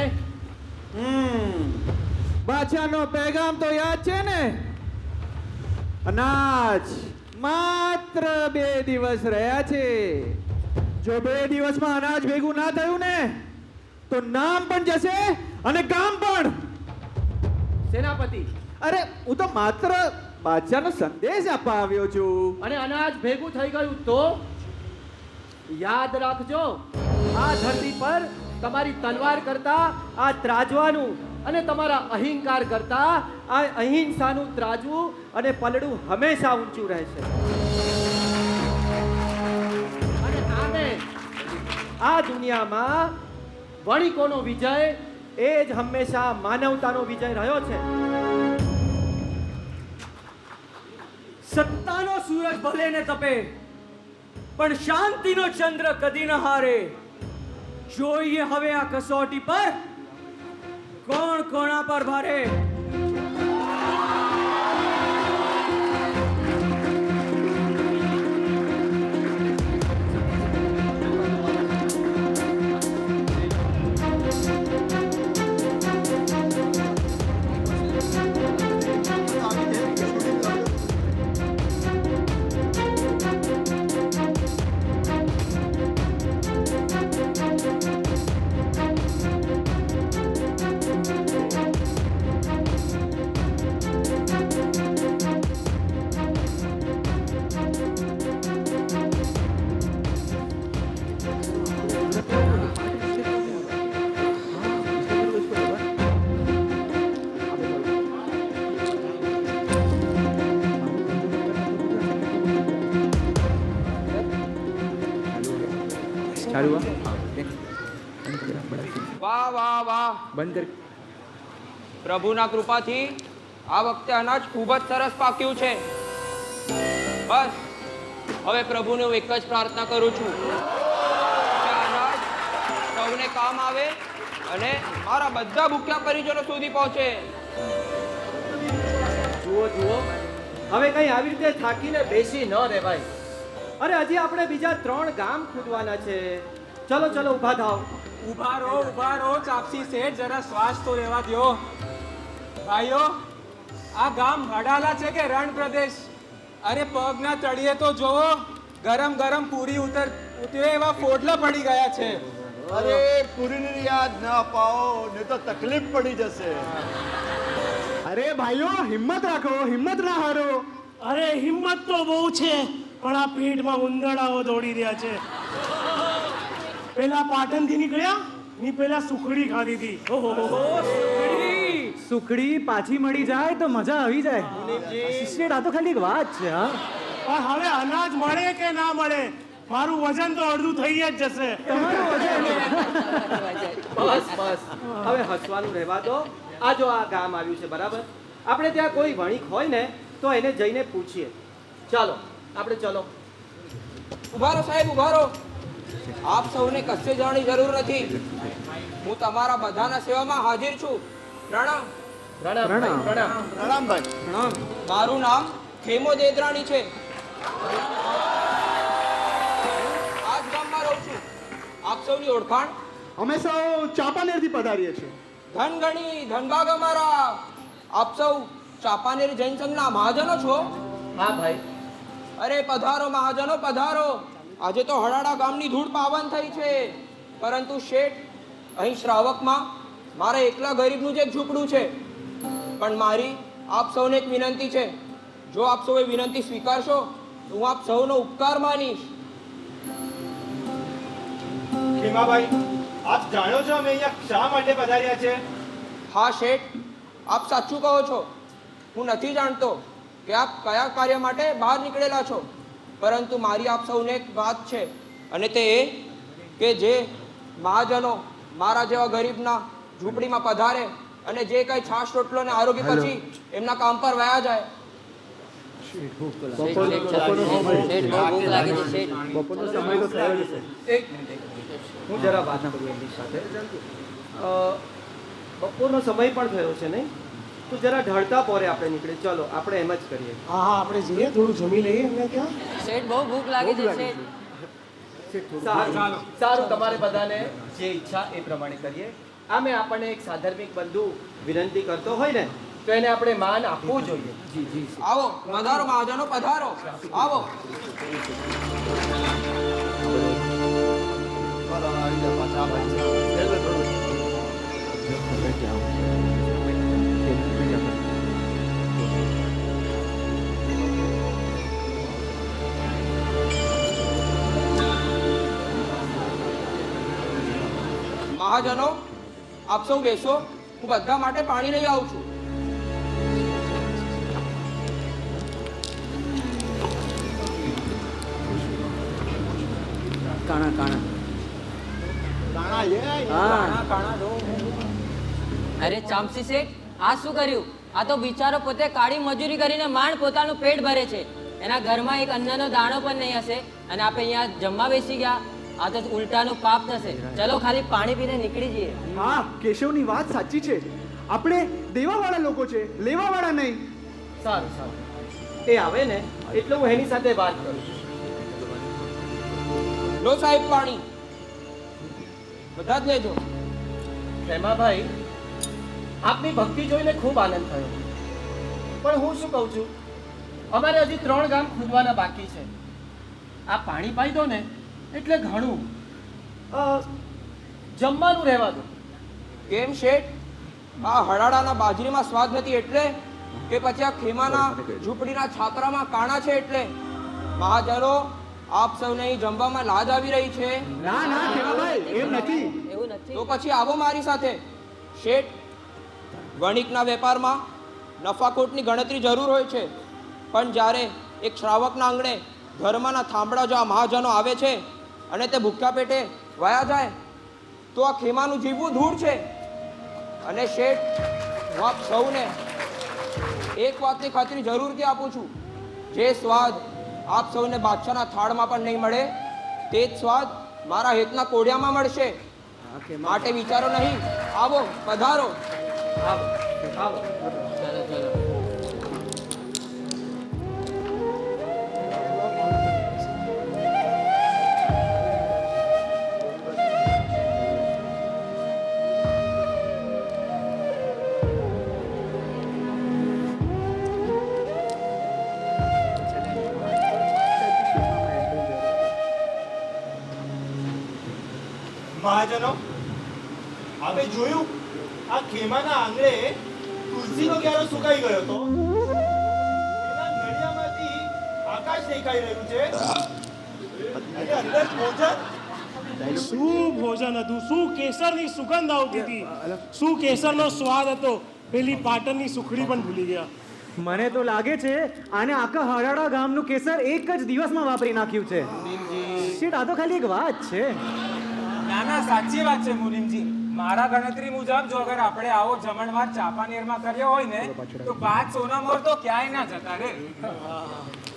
બાદશાહનો પેગામ તો યાદ છે ને? અનાજ માત્ર 2 દિવસ રહ્યા છે. જો 2 દિવસમાં અનાજ ભેગું ના થયું ને તો નામ પણ જશે અને કામ પણ. સેનાપતિ, અરે હું તો માત્ર બાદશાહનો સંદેશ આપવા આવ્યો છું. અને અનાજ ભેગું થઈ ગયું તો યાદ રાખજો, આ ધરતી પર તમારી તલવાર કરતા આ ત્રાજવાનું અને તમારા અહંકાર કરતા આ અહિંસાનું ત્રાજવું અને પલડું હંમેશા ઊંચું રહેશે. અને આ દુનિયામાં વણિકોનો વિજય એ જ હંમેશા માનવતાનો વિજય રહ્યો છે. સત્તાનો સૂરજ ભલે ને તપે, પણ શાંતિનો ચંદ્ર કદી ન હારે. જોઈએ હવે આ કસોટી પર કોણ કોણા પર ભારે. વાહ વાહ વાહ બંધ કર. પ્રભુના કૃપાથી આ વખતે અનાજ ખૂબ જ સરસ પાક્યું છે. બસ હવે પ્રભુને હું એક જ પ્રાર્થના કરું છું કે અનાજ સૌને કામ આવે અને મારા બધા ભૂખ્યા પરિજનો સુધી પહોંચે. જુઓ જુઓ, હવે કઈ આવી રીતે થાકીને બેસી ન રહેવાય. અરે હજી આપણે બીજા 3 ગામ ખોદવાના છે. ચલો ચલો ઊભા થાઓ. ઉભા રહો ચાપસી શેઠ, જરા શ્વાસ તો લેવા દ્યો. ભાઈઓ, આ ગામ હડાલા છે કે રણ પ્રદેશ? અરે પગના તળિયે તો જોવો, ગરમ ગરમ પૂરી ઉતરે એવા ફોડલા પડી ગયા છે. અરે પૂરીની યાદ ન અપાવો, નહીં તો તકલીફ પડી જશે. અરે ભાઈઓ, હિંમત રાખો, હિંમત ના હારો. અરે હિંમત તો બહુ છે, પણ આ પેટમાં ઉંદરડાઓ દોડી રહ્યા છે. પેલા પાટણથી નીકળ્યા ની પેલા સુખડી ખાધી હતી. સુખડી પાછી મળી જાય તો મજા આવી જાય. શેઠ, આ તો ખાલી એક વાત છે. હા, પણ હવે અનાજ મળે કે ના મળે, મારું વજન તો અડધું થઈ જ જશે. બસ બસ, હવે હસવાનું રહેવા દો. આ જો આ ગામ આવ્યું છે, બરાબર? આપણે ત્યાં કોઈ વણિક હોય ને તો એને જઈને પૂછીએ. ચાલો આપણે ચલો. ઉભા રહો સાહેબ, ઉભા રહો. આપ સૌને કશે જવાની જરૂર નથી. હું તમારા બધાના સેવામાં હાજર છું. પ્રણામ. પ્રણામ ભાઈ. મારું નામ ખેમો દેદરાણી છે. આજ ગામમાં રહું છું. આપ સૌની ઓળખાણ? અમે સૌ ચાંપાનેરથી પધારીએ છીએ. ધનગણી ધનભાગ અમારા. આપ સૌ ચાંપાનેર જૈન સંઘના મહાજનો છો? હા ભાઈ. અરે પધારો મહાજનો, પધારો. આજે તો હડાડા ગામની ધૂળ પાવન થઈ છે. પરંતુ શેઠ, અહીં શ્રાવકમાં મારા એકલા ગરીબનું જ એક ઝૂંપડું છે. પણ મારી આપ સૌને એક વિનંતી છે. જો આપ સૌ એ વિનંતી સ્વીકારશો તો હું આપ સૌનો ઉપકાર માનીશ. ખેમાભાઈ, આપ જાણો છો અમે અહીંયા શા માટે પધાર્યા છે? હા શેઠ, આપ સાચું કહો છો. હું નથી જાણતો કે આપ કયા કાર્ય માટે બહાર નીકળેલા છો. પરંતુ મારી આપ સૌને એક વાત છે, અને તે એ કે જે મહાજનો મારા જેવા ગરીબના ઝૂંપડીમાં પધારે અને જે કઈ છાશ રોટલો ને આરોગ્ય પછી એમના કામ પર વયા જાય. હું જરા વાત કરું એમની સાથે. બપોરનો સમય પણ થયો છે નહીં? તો જરા ઢળતા પોરે આપણે નીકળે. ચલો આપણે એમ જ કરીએ. હા હા, આપણે જઈએ, થોડું જમી લઈએ એમને ત્યાં. શેઠ, બહુ ભૂખ લાગી છે શેઠ. સારું, તમારે બધાને જે ઈચ્છા એ પ્રમાણે કરીએ. આમે આપણને એક સાધર્મિક બંધુ વિનંતી કરતો હોય ને તો એને આપણે માન આપવું જોઈએ. જી જી. આવો પધારો મહાજનો, પધારો. આવો. મહાજનો, આપ સૌ બેસો. હું બધા માટે પાણી લઈ આવું છું. અરે ચામસી શેઠ, આ શું કર્યું? આ તો બિચારો પોતે કાળી મજૂરી કરીને માંડ પોતાનું પેટ ભરે છે. એના ઘરમાં એક અન્નનો દાણો પણ નહીં હશે અને આપણે અહીંયા જમવા બેસી ગયા. આ તો ઉલટાનું પાપ થશે. ચલો ખાલી પાણી પીને નીકળી જઈએ. હા, કેશવની વાત સાચી છે. આપણે દેવાવાળા લોકો છે, લેવાવાળા નહીં. સારું સારું, એ આવે ને એટલે હું એની સાથે વાત કરું. લો સાહેબ પાણી, બધા જ લેજો. ખેમાભાઈ, આપની ભક્તિ જોઈને ખૂબ આનંદ થયો. પણ હું શું કહું છું, અમારે હજી 3 ગામ ખોદવાના બાકી છે. આ પાણી પાઈ દો ને એટલે ઘણું. જમવાનું રહેવા દો. કેમ શેઠ? આ હડાડાના બાજરીમાં સ્વાદ નથી એટલે કે પછી આ ખેમાના ઝૂંપડીના છાપરામાં કાણા છે એટલે? મહાજનો, આપ સૌને અહીં જમવામાં લાજ આવી રહી છે? ના ના ખેમાભાઈ, એમ નથી. તો પછી આવો મારી સાથે. શેઠ, વણિકના વેપારમાં નફાખોટની ગણતરી જરૂર હોય છે, પણ જ્યારે એક શ્રાવકના આંગણે ધર્મના થાંભળા જો આ મહાજનો આવે છે અને તે ભૂખ્યા પેટે વયા જાય તો આ ખેમાનું જીવવું ધૂળ છે. અને શેઠ, હું આપ સૌને એક વાતની ખાતરી જરૂરથી આપું છું, જે સ્વાદ આપ સૌને બાદશાહના થાળમાં પણ નહીં મળે તે જ સ્વાદ મારા હેતના કોડિયામાં મળશે. માટે વિચારો નહીં. આવો, પધારો. આવો આવો. ચલો ચલો. મહાજનો, આપણે જોયું આ ખેમાના આંગણે તુલસીનો ક્યારો સુકાઈ ગયો હતો. એના નળિયામાંથી આકાશ દેખાઈ રહ્યું છે અને અંદર ભોજન. શું ભોજન હતું, શું કેસરની સુગંધ આવતી હતી, શું કેસરનો સ્વાદ હતો. પેલી પાટણની સુખડી પણ ભૂલી ગયા. મને તો લાગે છે આને આખા હરાડા ગામનું કેસર એક જ દિવસમાં વાપરી નાખ્યું છે. શેઠ, આ તો ખાલી એક વાત છે. ના ના, સાચી વાત છે મુનિમજી. મારા ગણતરી મુજબ જો અગર આપણે આવો જમણવાર ચાંપાનેરમાં કર્યો હોય ને તો 5 સોનામોર તો ક્યાંય ના જતા રે.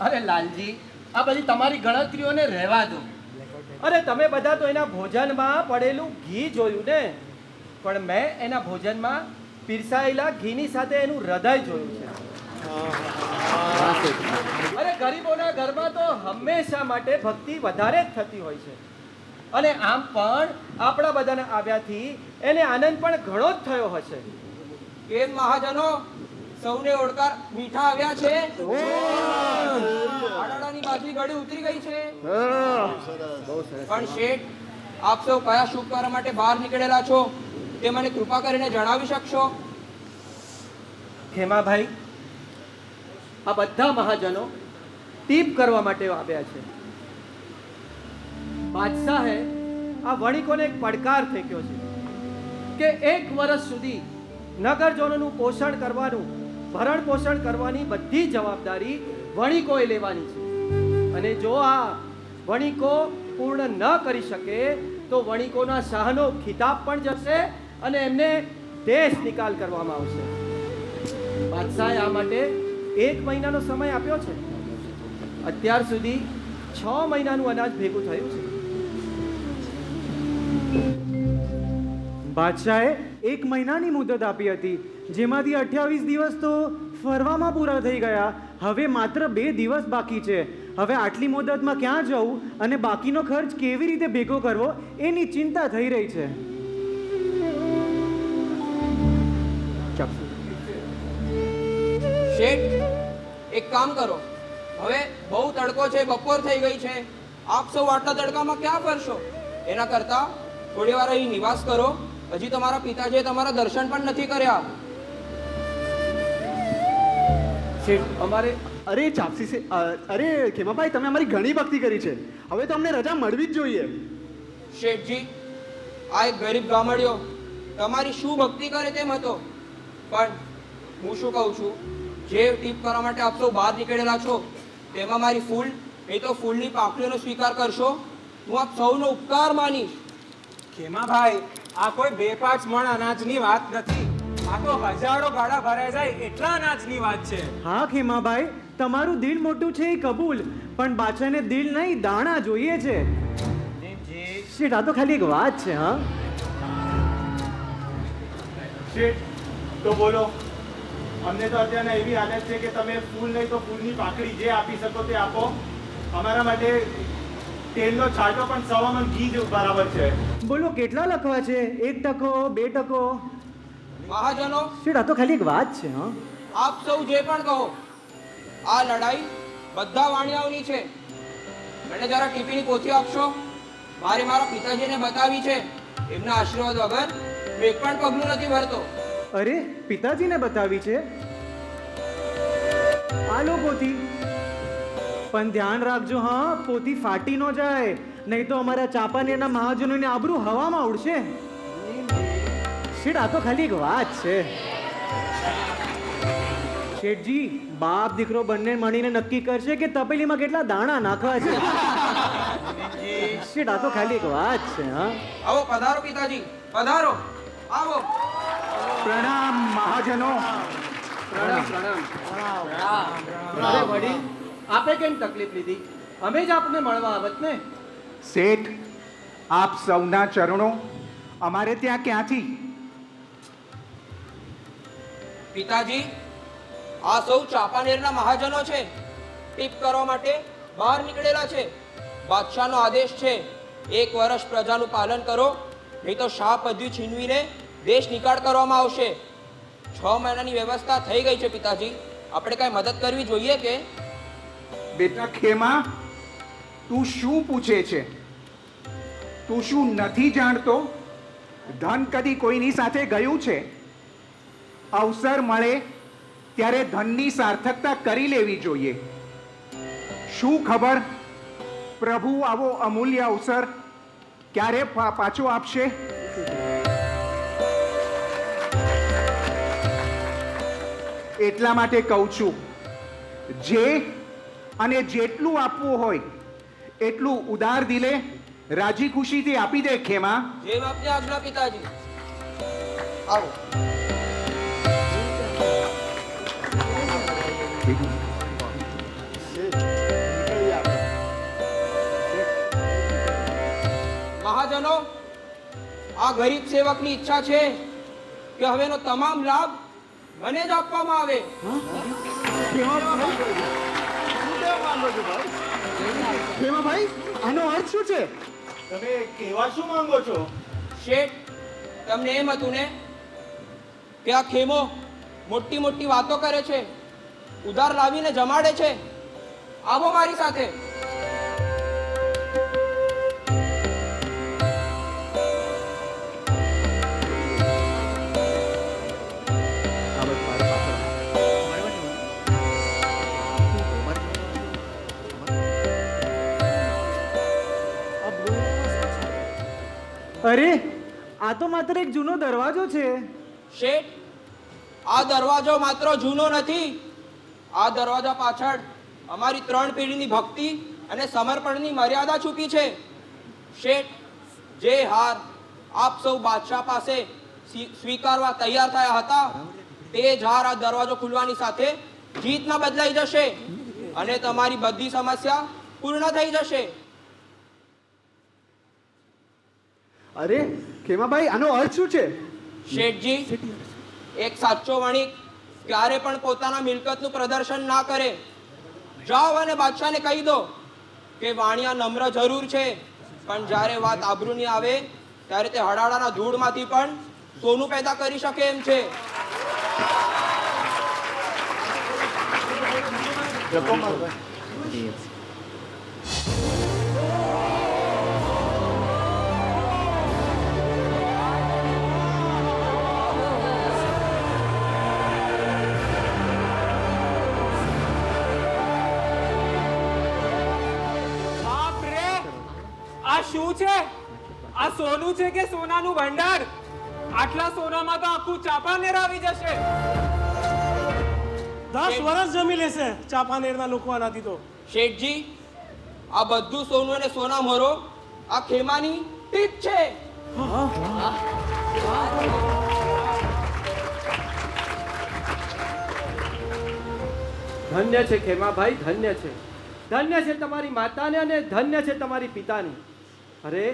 અરે લાલજી, આ બધી તમારી ગણતરીઓને રહેવા દો. અરે તમે બધા તો એના ભોજનમાં પડેલું ઘી જોયું ને, પણ મેં એના ભોજનમાં પીરસાયેલા ઘીની સાથે એનું હૃદય જોયું છે. અરે ગરીબોના ઘરમાં તો હંમેશા માટે ભક્તિ વધારે જ થતી હોય છે, અને આમ પણ આપણા બધાના આવ્યાથી એને આનંદ પણ ઘણો જ થયો હશે. કેમ મહાજનો, સૌને ઓળકાર મીઠા આવ્યા છે? આડાડાની બાજી ગળી ઉતરી ગઈ છે. પણ શેઠ, આપ સૌ કયા શુભ કાર્ય માટે બહાર નીકળેલા છો તે મને કૃપા કરીને જણાવી શકશો? ખેમાભાઈ, આ બધા મહાજનો ટીપ કરવા માટે આવ્યા છે. બાદશાહે આ વણિકોને એક પડકાર ફેંક્યો છે કે 1 વર્ષ સુધી નગરજનોનું પોષણ કરવાનું, ભરણ પોષણ કરવાની બધી જવાબદારી વણિકોએ લેવાની છે. અને જો આ વણિકો પૂર્ણ ન કરી શકે તો વણિકોના શાહનો ખિતાબ પણ જશે અને એમને દેશ નિકાલ કરવામાં આવશે. બાદશાહે આ માટે 1 મહિનાનો સમય આપ્યો છે. અત્યાર સુધી 6 મહિનાનું અનાજ ભેગું થયું છે. બાદશાહે 1 મહિનાની મુદત આપી હતી, જેમાંથી 28 દિવસ તો ફરવામાં પૂરા થઈ ગયા. હવે માત્ર 2 દિવસ બાકી છે. હવે આટલી મુદતમાં ક્યાં જવું અને બાકીનો ખર્ચ કેવી રીતે ભેગો કરવો એની ચિંતા થઈ રહી છે. શેઠ, એક કામ કરો. હવે બહુ તડકો છે, બપોર થઈ ગઈ છે. આપ સૌ આટલા તડકામાં ક્યાં ફરશો? એના કરતા થોડી વાર અહીં નિવાસ કરો. હજી તમારા પિતાજીએ તમારા દર્શન પણ નથી કર્યા. શેઠ, અમારે અરે ચાપસી છે. અરે ખેમાભાઈ, તમે અમારી ઘણી ભક્તિ કરી છે, હવે તો અમને રજા મળવી જ જોઈએ. શેઠજી, આ એક ગરીબ ગામડિયો તમારી શું ભક્તિ કરે તેમ હતો, પણ હું શું કહું છું, જે ટીપ કરવા માટે આપ સૌ બહાર નીકળેલા છો તેમાં મારી ફૂલ, એ તો ફૂલની પાંખડીઓનો સ્વીકાર કરશો. હું આપ સૌનો ઉપકાર માનીશ. ખેમાભાઈ, આ કોઈ 2-5 મણ અનાજની વાત નથી. આ તો હજારો ગાડા ભરાઈ જાય એટલા અનાજની વાત છે. હા ખેમાભાઈ, તમારું દિલ મોટું છે એ કબૂલ, પણ બાદશાહને દિલ નહીં દાણા જોઈએ છે. શેઠ, આ તો ખાલી એક વાત છે. હા શેઠ, તો બોલો. અમને તો અત્યારના એવી હાલત છે કે તમે ફૂલ નહીં તો ફૂલની પાંખડી જે આપી શકો તે આપો. અમારા માટે તેલનો છાંટો પણ 100 મણ ઘી જ બરાબર છે. બોલો, કેટલા લખવા છે? 1%, 2%? મહાજનો, શેઠ, આ તો ખાલી એક વાત છે. હા, આપ સૌ જે પણ કહો, આ લડાઈ બધા વાણિયાઓની છે. મને જરા ટીપીની પોથી આપશો. મારે મારા પિતાજીને બતાવી છે. એમના આશીર્વાદ વગર હું એક પણ પગલું નથી ભરતો. અરે, પિતાજીને બતાવી છે? આ લો પોથી. પણ ધ્યાન રાખજો, હા, પોથી ફાટી ન જાય. નહીં તો અમારા ચાંપાનેરના મહાજનોની આબરૂ હવામાં ઉડશે. શેઠ, આ તો ખાલી એક વાત છે. શેઠજી, બાપ દીકરો બંને મળીને નક્કી કરશે કે તપેલીમાં કેટલા દાણા નાખવા છે. શેઠ, આ તો ખાલી એક વાત છે. હા, આવો પધારો પિતાજી, પધારો, આવો. પ્રણામ મહાજનો. પ્રણામ પ્રણામ. અરે વડીલ, આપે કેમ તકલીફ લીધી? અમે જ આપને મળવા આવત ને. શેઠ, આપ સૌના ચરણો અમારે ત્યાં ક્યાંથી? પિતાજી, આ સૌ ચાંપાનેરના મહાજનો છે. ટીપ કરવા માટે બહાર નીકળેલા છે. બાદશાહનો આદેશ છે, 1 વર્ષ પ્રજાનું પાલન કરો, નહીં તો શાહ પદવી છીનવીને દેશ નિકાળ કરવામાં આવશે. 6 મહિનાની વ્યવસ્થા થઈ ગઈ છે પિતાજી, આપણે કઈ મદદ કરવી જોઈએ કે? બેટા ખેમા, તું શું પૂછે છે? તું શું નથી જાણતો? ધન કદી કોઈની સાથે ગયું છે? અવસર મળે ત્યારે ધનની સાર્થકતા કરી લેવી જોઈએ. શું ખબર પ્રભુ આવો અમૂલ્ય અવસર ક્યારે પાછો આપશે? એટલા માટે કહું છું, જે અને જેટલું આપવું હોય એટલું ઉદાર દિલે રાજી ખુશીથી આપી દે ખેમા. જેમ આપની આજ્ઞા પિતાજી. આવો. મહાજનો, આ ગરીબ સેવકની ઈચ્છા છે કે હવેનો તમામ લાભ મને જ આપવામાં આવે. ખેમાભાઈ, આનો અર્થ શું છે? તમે કેવા શું માંગો છો? શેઠ, તમને એમ હતું ને કે આ ખેમો મોટી મોટી વાતો કરે છે, ઉધાર લાવીને જમાડે છે? આવો મારી સાથે. અરે, આ તો માત્ર એક જૂનો દરવાજો છે. શેઠ, આ દરવાજો માત્ર જૂનો નથી. આ દરવાજા પાછળ અમારી 3 પેઢીની ભક્તિ અને સમર્પણની મર્યાદા છુપી છે. શેઠ, જે હાર આપ સૌ બાદશાહ પાસે સ્વીકારવા તૈયાર થયા હતા, તે જ હાર આ દરવાજો ખુલવાની સાથે જીતમાં બદલાઈ જશે અને તમારી બધી સમસ્યા પૂર્ણ થઈ જશે. અરે ખેમાભાઈ, આનો અર્થ શું છે? શેઠજી, એક સાચો વણિક ક્યારે પણ પોતાના મિલકતનું પ્રદર્શન ના કરે. જાઓ અને બાદશાહને કહી દો કે વાણિયા નમ્ર જરૂર છે, પણ જ્યારે વાત આબરૂની આવે ત્યારે તે હડાડાના ધૂળમાંથી પણ સોનું પેદા કરી શકે એમ છે. આ શું છે? આ સોનું છે કે સોનાનું ભંડાર? આટલા સોનામાં તો આખું ચાંપાનેર આવી જશે. 10 વર્ષ જમી લેશે ચાંપાનેરના લોકો આનાથી તો. શેઠજી, આ બધું સોનું અને સોના મોરો આ ખેમાની ટીપ છે. ધન્ય છે ખેમાભાઈ, ધન્ય છે. ધન્ય છે તમારી માતાને અને ધન્ય છે તમારી પિતાની. અરે,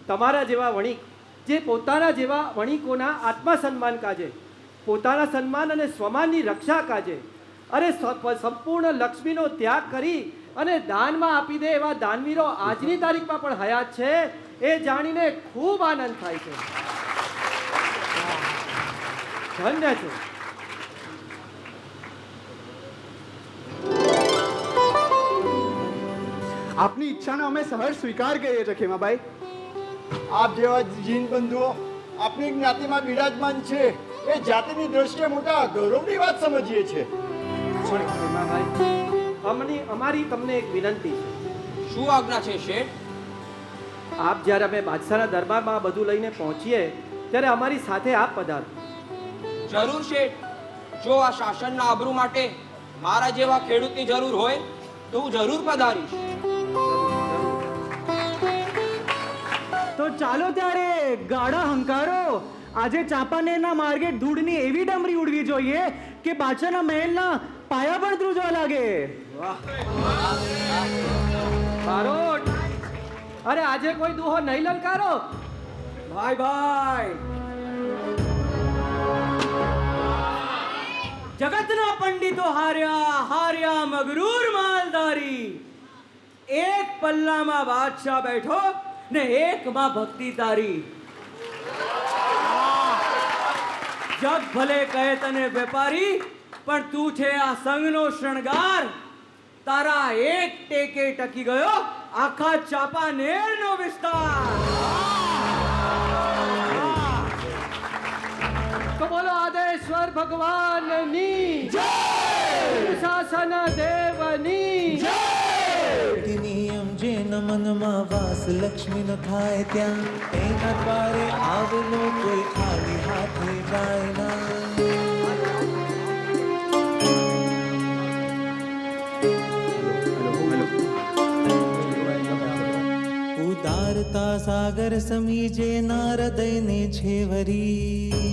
તમારા જેવા વણિક જે પોતાના જેવા વણિકોના આત્મસન્માન કાજે, પોતાના સન્માન અને સ્વમાનની રક્ષા કાજે, અરે સંપૂર્ણ લક્ષ્મીનો ત્યાગ કરી અને દાનમાં આપી દે એવા દાનવીરો આજની તારીખમાં પણ હયાત છે, એ જાણીને ખૂબ આનંદ થાય છે. ધન્ય છે. આપની ઈચ્છાનો અમે સહર્ષ સ્વીકાર કરીએ છીએ ખેમાભાઈ. આપ જેવા જીન બંધુઓ આપણી જ્ઞાતિમાં બિરાજમાન છે એ જાતિની દ્રષ્ટિએ મોટા ગૌરવની વાત સમજીએ છીએ. ખેમાભાઈ, અમારી તમને એક વિનંતી છે. શું આજ્ઞા છે શેઠ? આપ જ્યારે અમે બાદશાહના દરબારમાં આ બધું લઈને પહોંચીએ ત્યારે અમારી સાથે આપ પધારો. જરૂર શેઠ. જો આ શાસનના આબરૂ માટે મારા જેવા ખેડૂતની જરૂર હોય તો હું જરૂર પધારીશ. તો ચાલો ત્યારે ગાડા હંકારો. આજે ચાંપાનેરના માર્ગે ધૂળની એવી ડમરી ઉડવી જોઈએ કે બાદશાહના મહેલના પાયા પણ ધ્રુજવા લાગે. બારોટ, અરે આજે કોઈ દુહો નહીં લલકારો. ભાઈ ભાઈ, જગતના પંડિતો હાર્યા હાર્યા મગરૂર માલધારી. એક પલ્લામાં બાદશાહ બેઠો ને એકમાં ભક્તિ તારી. જગ ભલે કહે તને વેપારી, પણ તું છે આ સંઘનો શણગાર. તારા એક ટેકે ટકી ગયો આખા ચાંપાનેરનો વિસ્તાર. તો બોલો આદેશ્વર ભગવાનની જય, શાસન દેવની જય. નિયમ જેના મનમાં વાસ લક્ષ્મીનો થાય ત્યાં એના દ્વારે આવેલો કોઈ ખાલી હાથે જાય ના. ઉદારતા સાગર સમીજે ના હૃદયને છેવરી.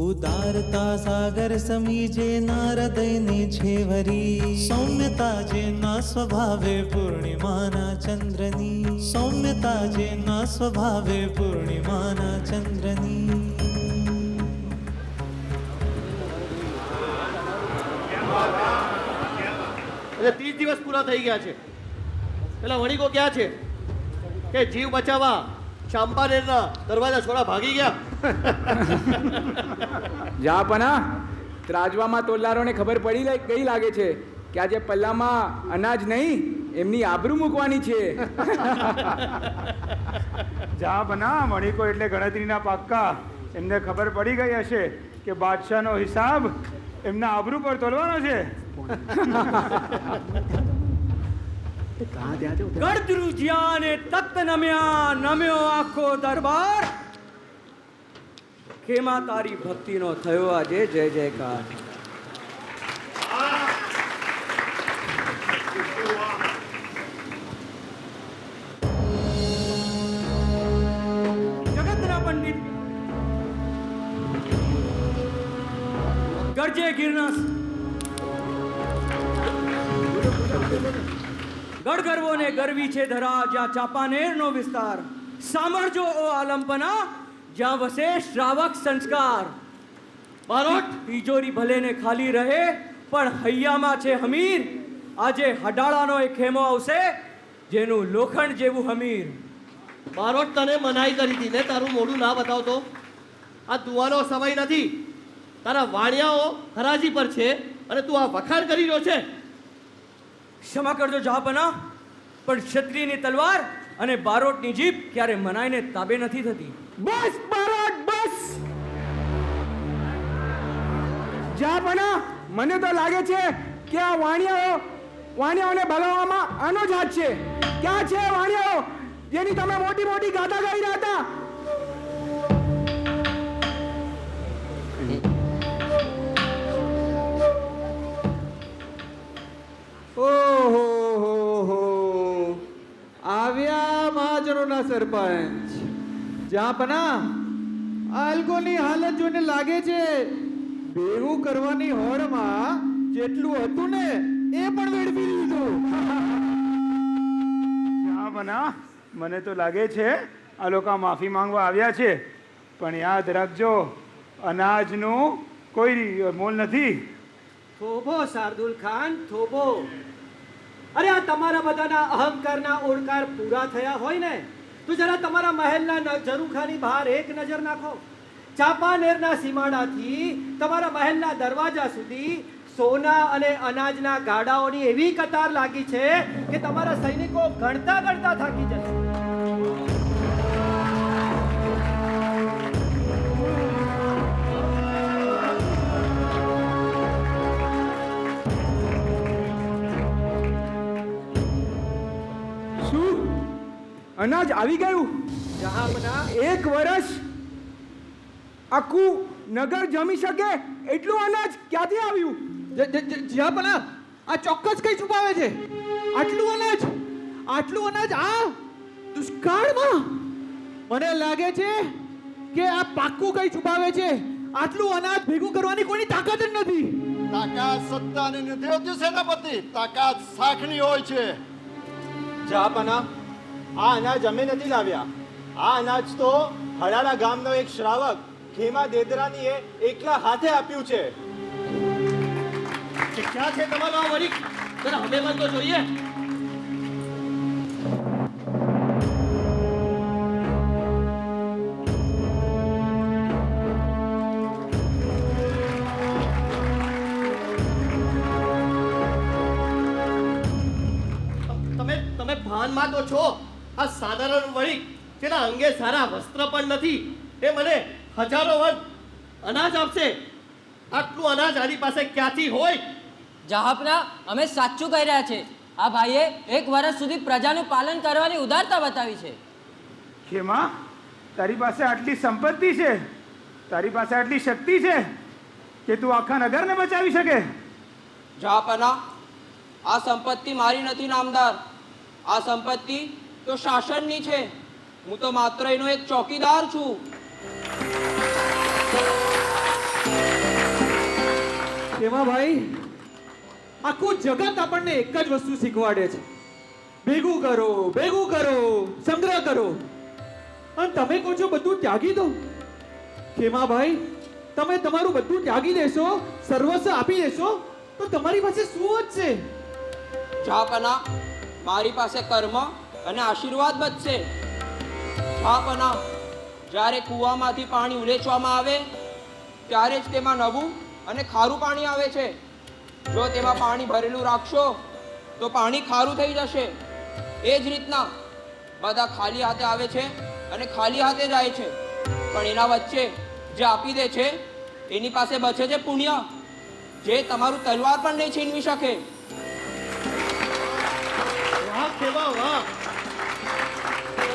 ઉદારતા સાગર સમીજે ના હૃદયને છેવરી. સૌમ્યતા જેના સ્વભાવે પૂર્ણિમાના ચંદ્રની. સૌમ્યતા જેના સ્વભાવે પૂર્ણિમાના ચંદ્રની. એટલે 30 દિવસ પૂરા થઈ ગયા છે. પેલા વણિકો ક્યાં છે કે જીવ બચાવવા ચાંપાનેરના દરવાજા છોડા ભાગી ગયા? જાપના ત્રાજવામાં તોલારોને ખબર પડી ગઈ લાગે છે કે આજે પલ્લામાં અનાજ નહીં એમની આબરૂ મૂકવાની છે. જા બના વણિકો એટલે ગણતરીના પાક્કા. એમને ખબર પડી ગઈ હશે કે બાદશાહનો હિસાબ એમના આબરૂ પર તોલવાનો છે. ગઢધ્રુજ્યા ને તખ્ત નમ્યા, નમ્યો આખો દરબાર. ખેમા તારી ભક્તિનો થયો આજે જય જયકાર. જગતના પંડિત ગરજે ગિરનાર ગઢગરવો ને ગરવી છે ધરા, જ્યાં ચાંપાનેરનો વિસ્તાર. સાંભળજો ઓ આલમપના, જ્યાં વસે શ્રાવક સંસ્કાર. બારોટ, તિજોરી ભલે ને ખાલી રહે પણ હૈયામાં છે હમીર. આજે હડાળાનો એક ખેમો આવશે જેનું લોખંડ જેવું હમીર. બારોટ, તને મનાઈ કરી હતી ને તારું મોઢું ના બતાવતો. આ દુવાનો સમય નથી. તારા વાણિયાઓ હરાજી પર છે અને તું આ વખાણ કરી રહ્યો છે. ક્ષમા કરજો જહાપના, પણ ક્ષત્રિયની તલવાર અને બારોટની જીભ ક્યારે મનાઈને તાબે નથી થતી. બસ બારોટ બસ. જાપના મને તો લાગે છે કે આ વાણિયાઓને ભગાવવામાં આનો જ હાથ છે. ક્યાં છે વાણિયાઓ જેની તમે મોટી મોટી ગાથા ગાઈ રહ્યા હતા? ઓહો હો, આવ્યા મહાજનોના સરપંચ. જાપના આલ્કોની હાલત જોઈને લાગે છે ભેગું કરવાની હોડમાં જેટલું હતું ને એ પણ વેડફી દીધું. જાપના મને તો લાગે છે આ લોકો માફી માંગવા આવ્યા છે, પણ યાદ રાખજો અનાજનું કોઈ મોલ નથી. થોભો શાર્દુલ ખાન, થોભો. અરે આ તમારા બધાના અહંકારના ઓળકાર પૂરા થયા હોય ને તો જરા તમારા મહેલના ઝરૂખાની બહાર એક નજર નાખો. ચાંપાનેરના સીમાડાથી તમારા મહેલના દરવાજા સુધી સોના અને અનાજના ગાડાઓની એવી કતાર લાગી છે કે તમારા સૈનિકો ગણતા ગણતા થાકી જશે. અનાજ આવી ગયું. જહાંપના 1 વર્ષ આખું નગર જમી શકે એટલું અનાજ ક્યાંથી આવ્યું? જહાંપના આ ચોક્કસ કઈ છુપાવે છે? આટલું અનાજ આ દુષ્કાળમાં? મને લાગે છે કે આ પાક્કું કઈ છુપાવે છે. આટલું અનાજ ભેગું કરવાની કોઈની તાકાત જ નથી. તાકાત સત્તાની નથી હોતી સેનાપતિ, તાકાત શાખની હોય છે. જહાપના, આ અનાજ અમે નથી લાવ્યા. આ અનાજ તો હરાડા ગામનો એક શ્રાવક ખેમા દેદરાનીએ એકલા હાથે આપ્યું છે. ક્યાં છે તમારો આ વરિક? જરા અમે પણ તો જોઈએ. તમે ભાનમાં તો છો. આ સાધારણ વરિક જેના અંગે સારા વસ્ત્ર પણ નથી એ મને હજારો વન અનાજ આપશે. આટલું અનાજ આની પાસે ક્યાંથી હોય? જહાંપના, અમે સાચું કહી રહ્યા છે. આ ભાઈએ 1 વર્ષ સુધી પ્રજાનું પાલન કરવાની ઉદારતા બતાવી છે. ખેમા, તારી પાસે આટલી સંપત્તિ છે, તારી પાસે આટલી શક્તિ છે કે તું આખા નગરને બચાવી શકે? જહાંપના, આ સંપત્તિ મારી નથી નામદાર. આ સંપત્તિ તો શાસનની છે. હું તો માત્ર એનો એક ચોકીદાર છું. એમાં ભાઈ આખું જગત આપણને એક જ વસ્તુ શીખવાડે છે, ભેગું કરો, સંગ્રહ કરો. અને તમે કહો છો બધું ત્યાગી દો. ખેમા ભાઈ, તમે તમારું બધું ત્યાગી દેશો, સર્વસ્વ આપી દેશો તો તમારી પાસે શું વધશે? જહાંપના, મારી પાસે કર્મ અને આશીર્વાદ બચશે. જહાંપના, જ્યારે કૂવામાંથી પાણી ઉલેચવામાં આવે ત્યારે જ તેમાં નવું અને ખારું પાણી આવે છે. જો તેમાં પાણી ભરેલું રાખશો તો પાણી ખારું થઈ જશે. એ જ રીતના બધા ખાલી હાથે આવે છે અને ખાલી હાથે જાય છે, પણ એના વચ્ચે જે આપી દે છે એની પાસે બચે છે પુણ્ય, જે તમારું તલવાર પણ નહીં છીનવી શકે. વાહ ખેમા વાહ,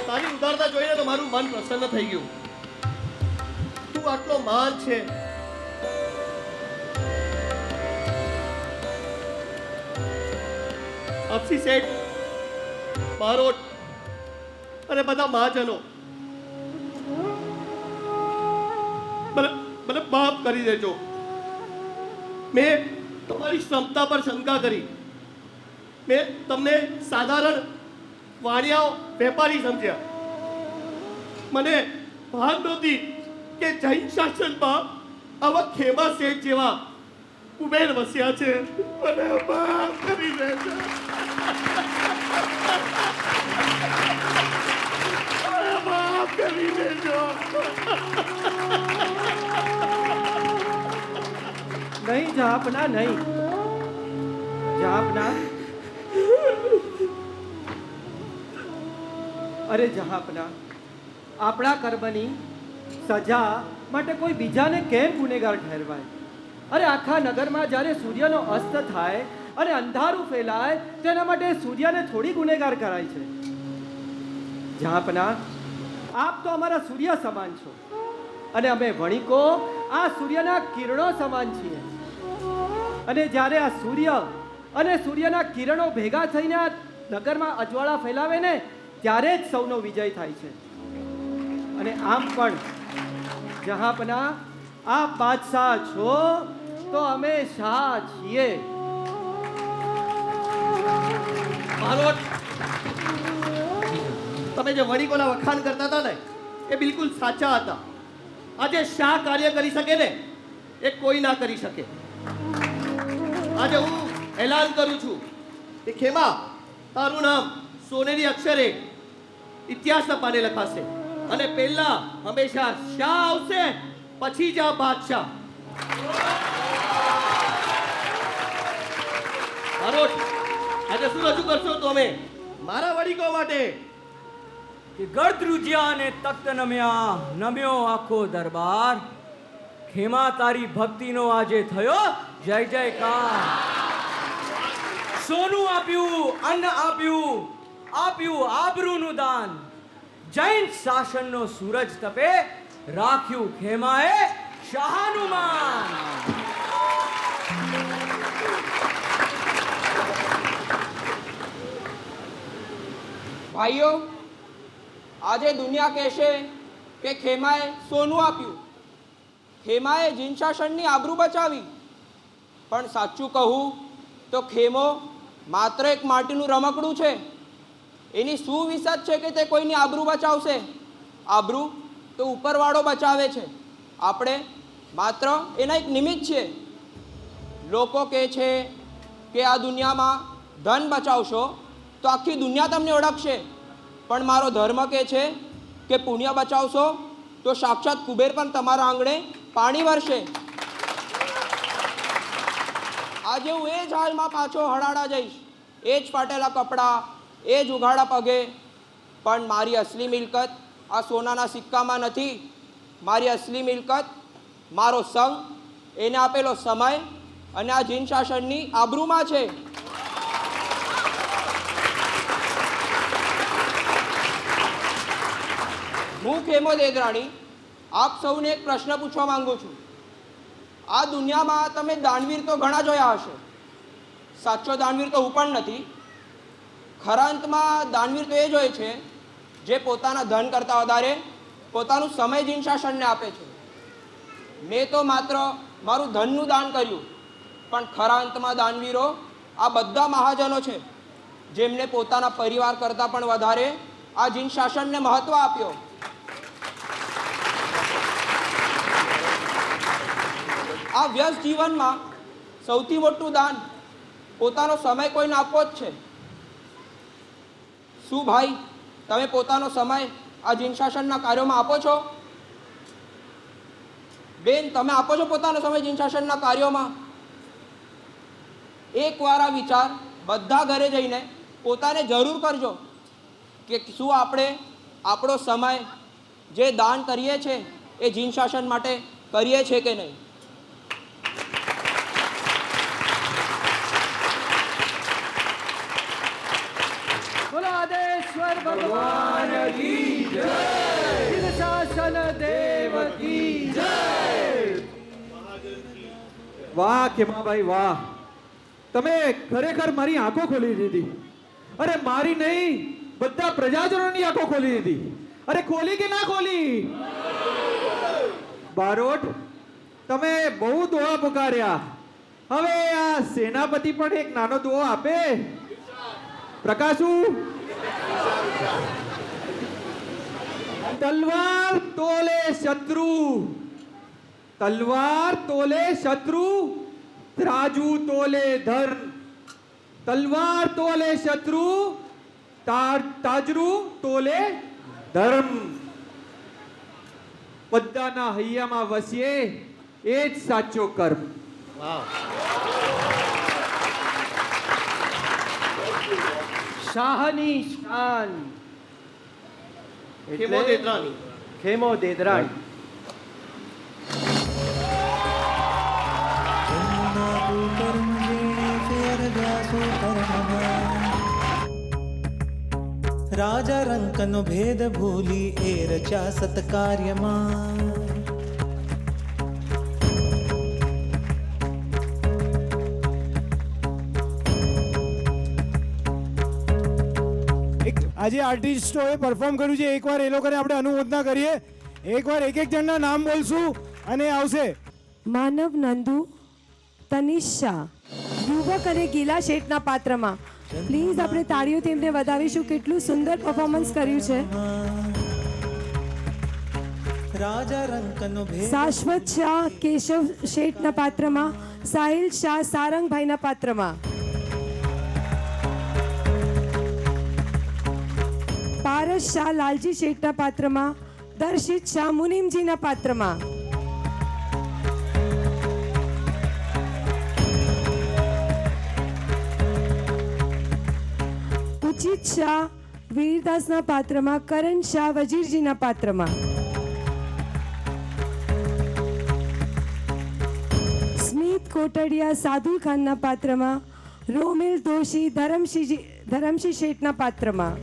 તારી ઉદારતા જોઈને તો મારું મન પ્રસન્ન થઈ ગયું. તું આટલો મહાન છે. અપસી શેઠ, બારોટ અને બધા મહાજનો, મને માફ કરી દેજો. મેં તમારી ક્ષમતા પર શંકા કરી. મેં તમને સાધારણ વાણિયાઓ વેપારી સમજ્યા. મને ભાન નહોતી કે જૈન શાસનમાં આવા ખેમા શેઠ જેવા કુબેર વસ્યા છે. મને માફ કરી દેજો. મને માફ કરી દેજો. નહીં જહાંપના, નહીં જહાંપના. અરે જહાંપના, આપણા કર્મની સજા માટે કોઈ બીજાને કેમ ગુનેગાર ઠેરવાય? અરે આખા નગરમાં જ્યારે સૂર્યનો અસ્ત થાય અને અંધારું ફેલાય તેના માટે સૂર્યને થોડી ગુનેગાર કરાય છે. જહાંપના, આપ તો અમારા સૂર્ય સમાન છો અને અમે વણિકો આ સૂર્યના કિરણો સમાન છીએ. અને જ્યારે આ સૂર્ય અને સૂર્યના કિરણો ભેગા થઈને આ નગરમાં અજવાળા ફેલાવે ને ત્યારે જ સૌનો વિજય થાય છે. અને આમ પણ જહાંપના, આપ બાદશાહ છો તો અમે શાહ છીએ. બારોટ, તમે જે વણિકોના વખાણ કરતા હતા ને એ બિલકુલ સાચા હતા. આજે શા કાર્ય કરી શકે ને એ કોઈ ના કરી શકે. આજે હું એલાન કરું છું કે ખેમા, તારું નામ સોનેરી અક્ષરે ઇતિહાસના પાને લખાશે અને પહેલા હંમેશા શાહ આવશે, પછી જ આ બાદશાહ. બારોટ, આજે શું રજૂ કરશો તમે મારા વડીકો માટે? કે ગર્દ રૂજ્યા અને તખ્ત નમ્યા, નમ્યો આખો દરબાર. ખેમા, તારી ભક્તિનો આજે થયો જય જયકાર. સોનું આપ્યું, અન્ન આપ્યું, આપ્યું આબરૂનું દાન. જૈન શાસનનો સૂરજ તપે રાખ્યું ખેમાએ શાહનું માન. ભાઈઓ, આજે દુનિયા કહેશે કે ખેમાએ સોનું આપ્યું, ખેમાએ જીન શાસનની આબરૂ બચાવી. પણ સાચું કહું તો ખેમો માત્ર એક માટીનું રમકડું છે. એની શું વિસાત છે કે તે કોઈની આબરૂ બચાવશે? આબરૂ તો ઉપરવાળો બચાવે છે, આપણે માત્ર એના એક નિમિત્ત છે. લોકો કહે છે કે આ દુનિયામાં ધન બચાવશો તો આખી દુનિયા તમને ઓળખશે. પણ મારો ધર્મ કહે છે કે પુણ્ય બચાવશો તો સાક્ષાત કુબેર પણ તમારા આંગણે પાણી વરસે. આજે હું એ જ હાલમાં પાછો હડાડા જઈશ, એ જ ફાટેલા કપડાં, એ જ ઉઘાડા પગે. પણ મારી અસલી મિલકત આ સોનાના સિક્કામાં નથી. મારી અસલી મિલકત મારો સંગ, એને આપેલો સમય અને આ જીન શાસનની આબરૂમાં છે. હું ખેમો દેદરાણી આપ સૌને એક પ્રશ્ન પૂછવા માંગુ છું. આ દુનિયામાં તમે દાનવીર તો ઘણા જોયા હશે. સાચો દાનવીર તો હું પણ નથી. ખરા અંતમાં દાનવીર તો એ જ હોય છે જે પોતાના ધન કરતાં વધારે પોતાનું સમય જીન શાસનને આપે છે. મેં તો માત્ર મારું ધનનું દાન કર્યું, પણ ખરા અંતમાં દાનવીરો આ બધા મહાજનો છે જેમને પોતાના પરિવાર કરતાં પણ વધારે આ જીન શાસનને મહત્વ આપ્યો. આ વ્યસ્ત જીવનમાં સૌથી મોટું દાન પોતાનો સમય કોઈને આપવો જ છે. શું ભાઈ, તમે પોતાનો સમય આ જીન શાસનના કાર્યોમાં આપો છો? બેન, તમે આપો છો પોતાનો સમય જીન શાસનના કાર્યોમાં? એકવાર આ વિચાર બધા ઘરે જઈને પોતાને જરૂર કરજો કે શું આપણે આપણો સમય જે દાન કરીએ છીએ એ જીન શાસન માટે કરીએ છીએ કે નહીં. બોલો આદેશ્વર ભગવાન કી જય, જીન શાસન દેવ કી જય. વાહ ખેમાભાઈ વાહ, તમે ખરેખર મારી આંખો ખોલી દીધી. અરે મારી નહીં, બધા પ્રજાજનોની આંખો ખોલી દીધી. અરે ખોલી કે ના ખોલી? બારોટ, તમે બહુ દુઆ પુકાર્યા. હવે આ સેનાપતિ પણ એક નાનો દુઆ આપે. પ્રકાશુ, તલવાર તોલે શત્રુ, તલવાર તોલે શત્રુ, ત્રાજુ તોલે ધર્મ. તલવાર તોલે શત્રુ, તાજરુ તોલે ધર્મ. બધાના હૈયામાં વસીએ એ જ સાચો કર્મ. શાહની શાન ખેમો દેદરાણી. ખેમો દેદરાણી. રાજા રંકનો ભેદ ભૂલી એ રચા સત્કાર્યમાં. આજે આર્ટિસ્ટોએ પરફોર્મ કર્યું છે, એકવાર એ લોકોને આપણે અનુમોદના કરીએ. એકવાર એક એક જણના નામ બોલશું અને આવશે. માનવ નંદુ, તનિષ શાહ, યુવક અને ગીલા શેઠના પાત્રમાં. પ્લીઝ આપણે તાળીઓથી એમને વધાવીશું. કેટલું સુંદર પરફોર્મન્સ કર્યું છે. રાજા રંકનો ભેદ. શાશ્વત શાહ કેશવ શેઠના પાત્રમાં. સાહિલ શાહ સારંગભાઈના પાત્રમાં. પારસ શાહ લાલજી શેઠના પાત્રમાં. દર્શિત શાહ મુનિમજીના પાત્રમાં. ઉચિત શાહ વીરદાસના પાત્રમાં. કરણ શાહ વજીરજીના પાત્રમાં. સ્મિત કોટડિયા સાદુલ ખાનના પાત્રમાં. રોમિલ દોશી ધરમસિંહ શેઠના પાત્રમાં,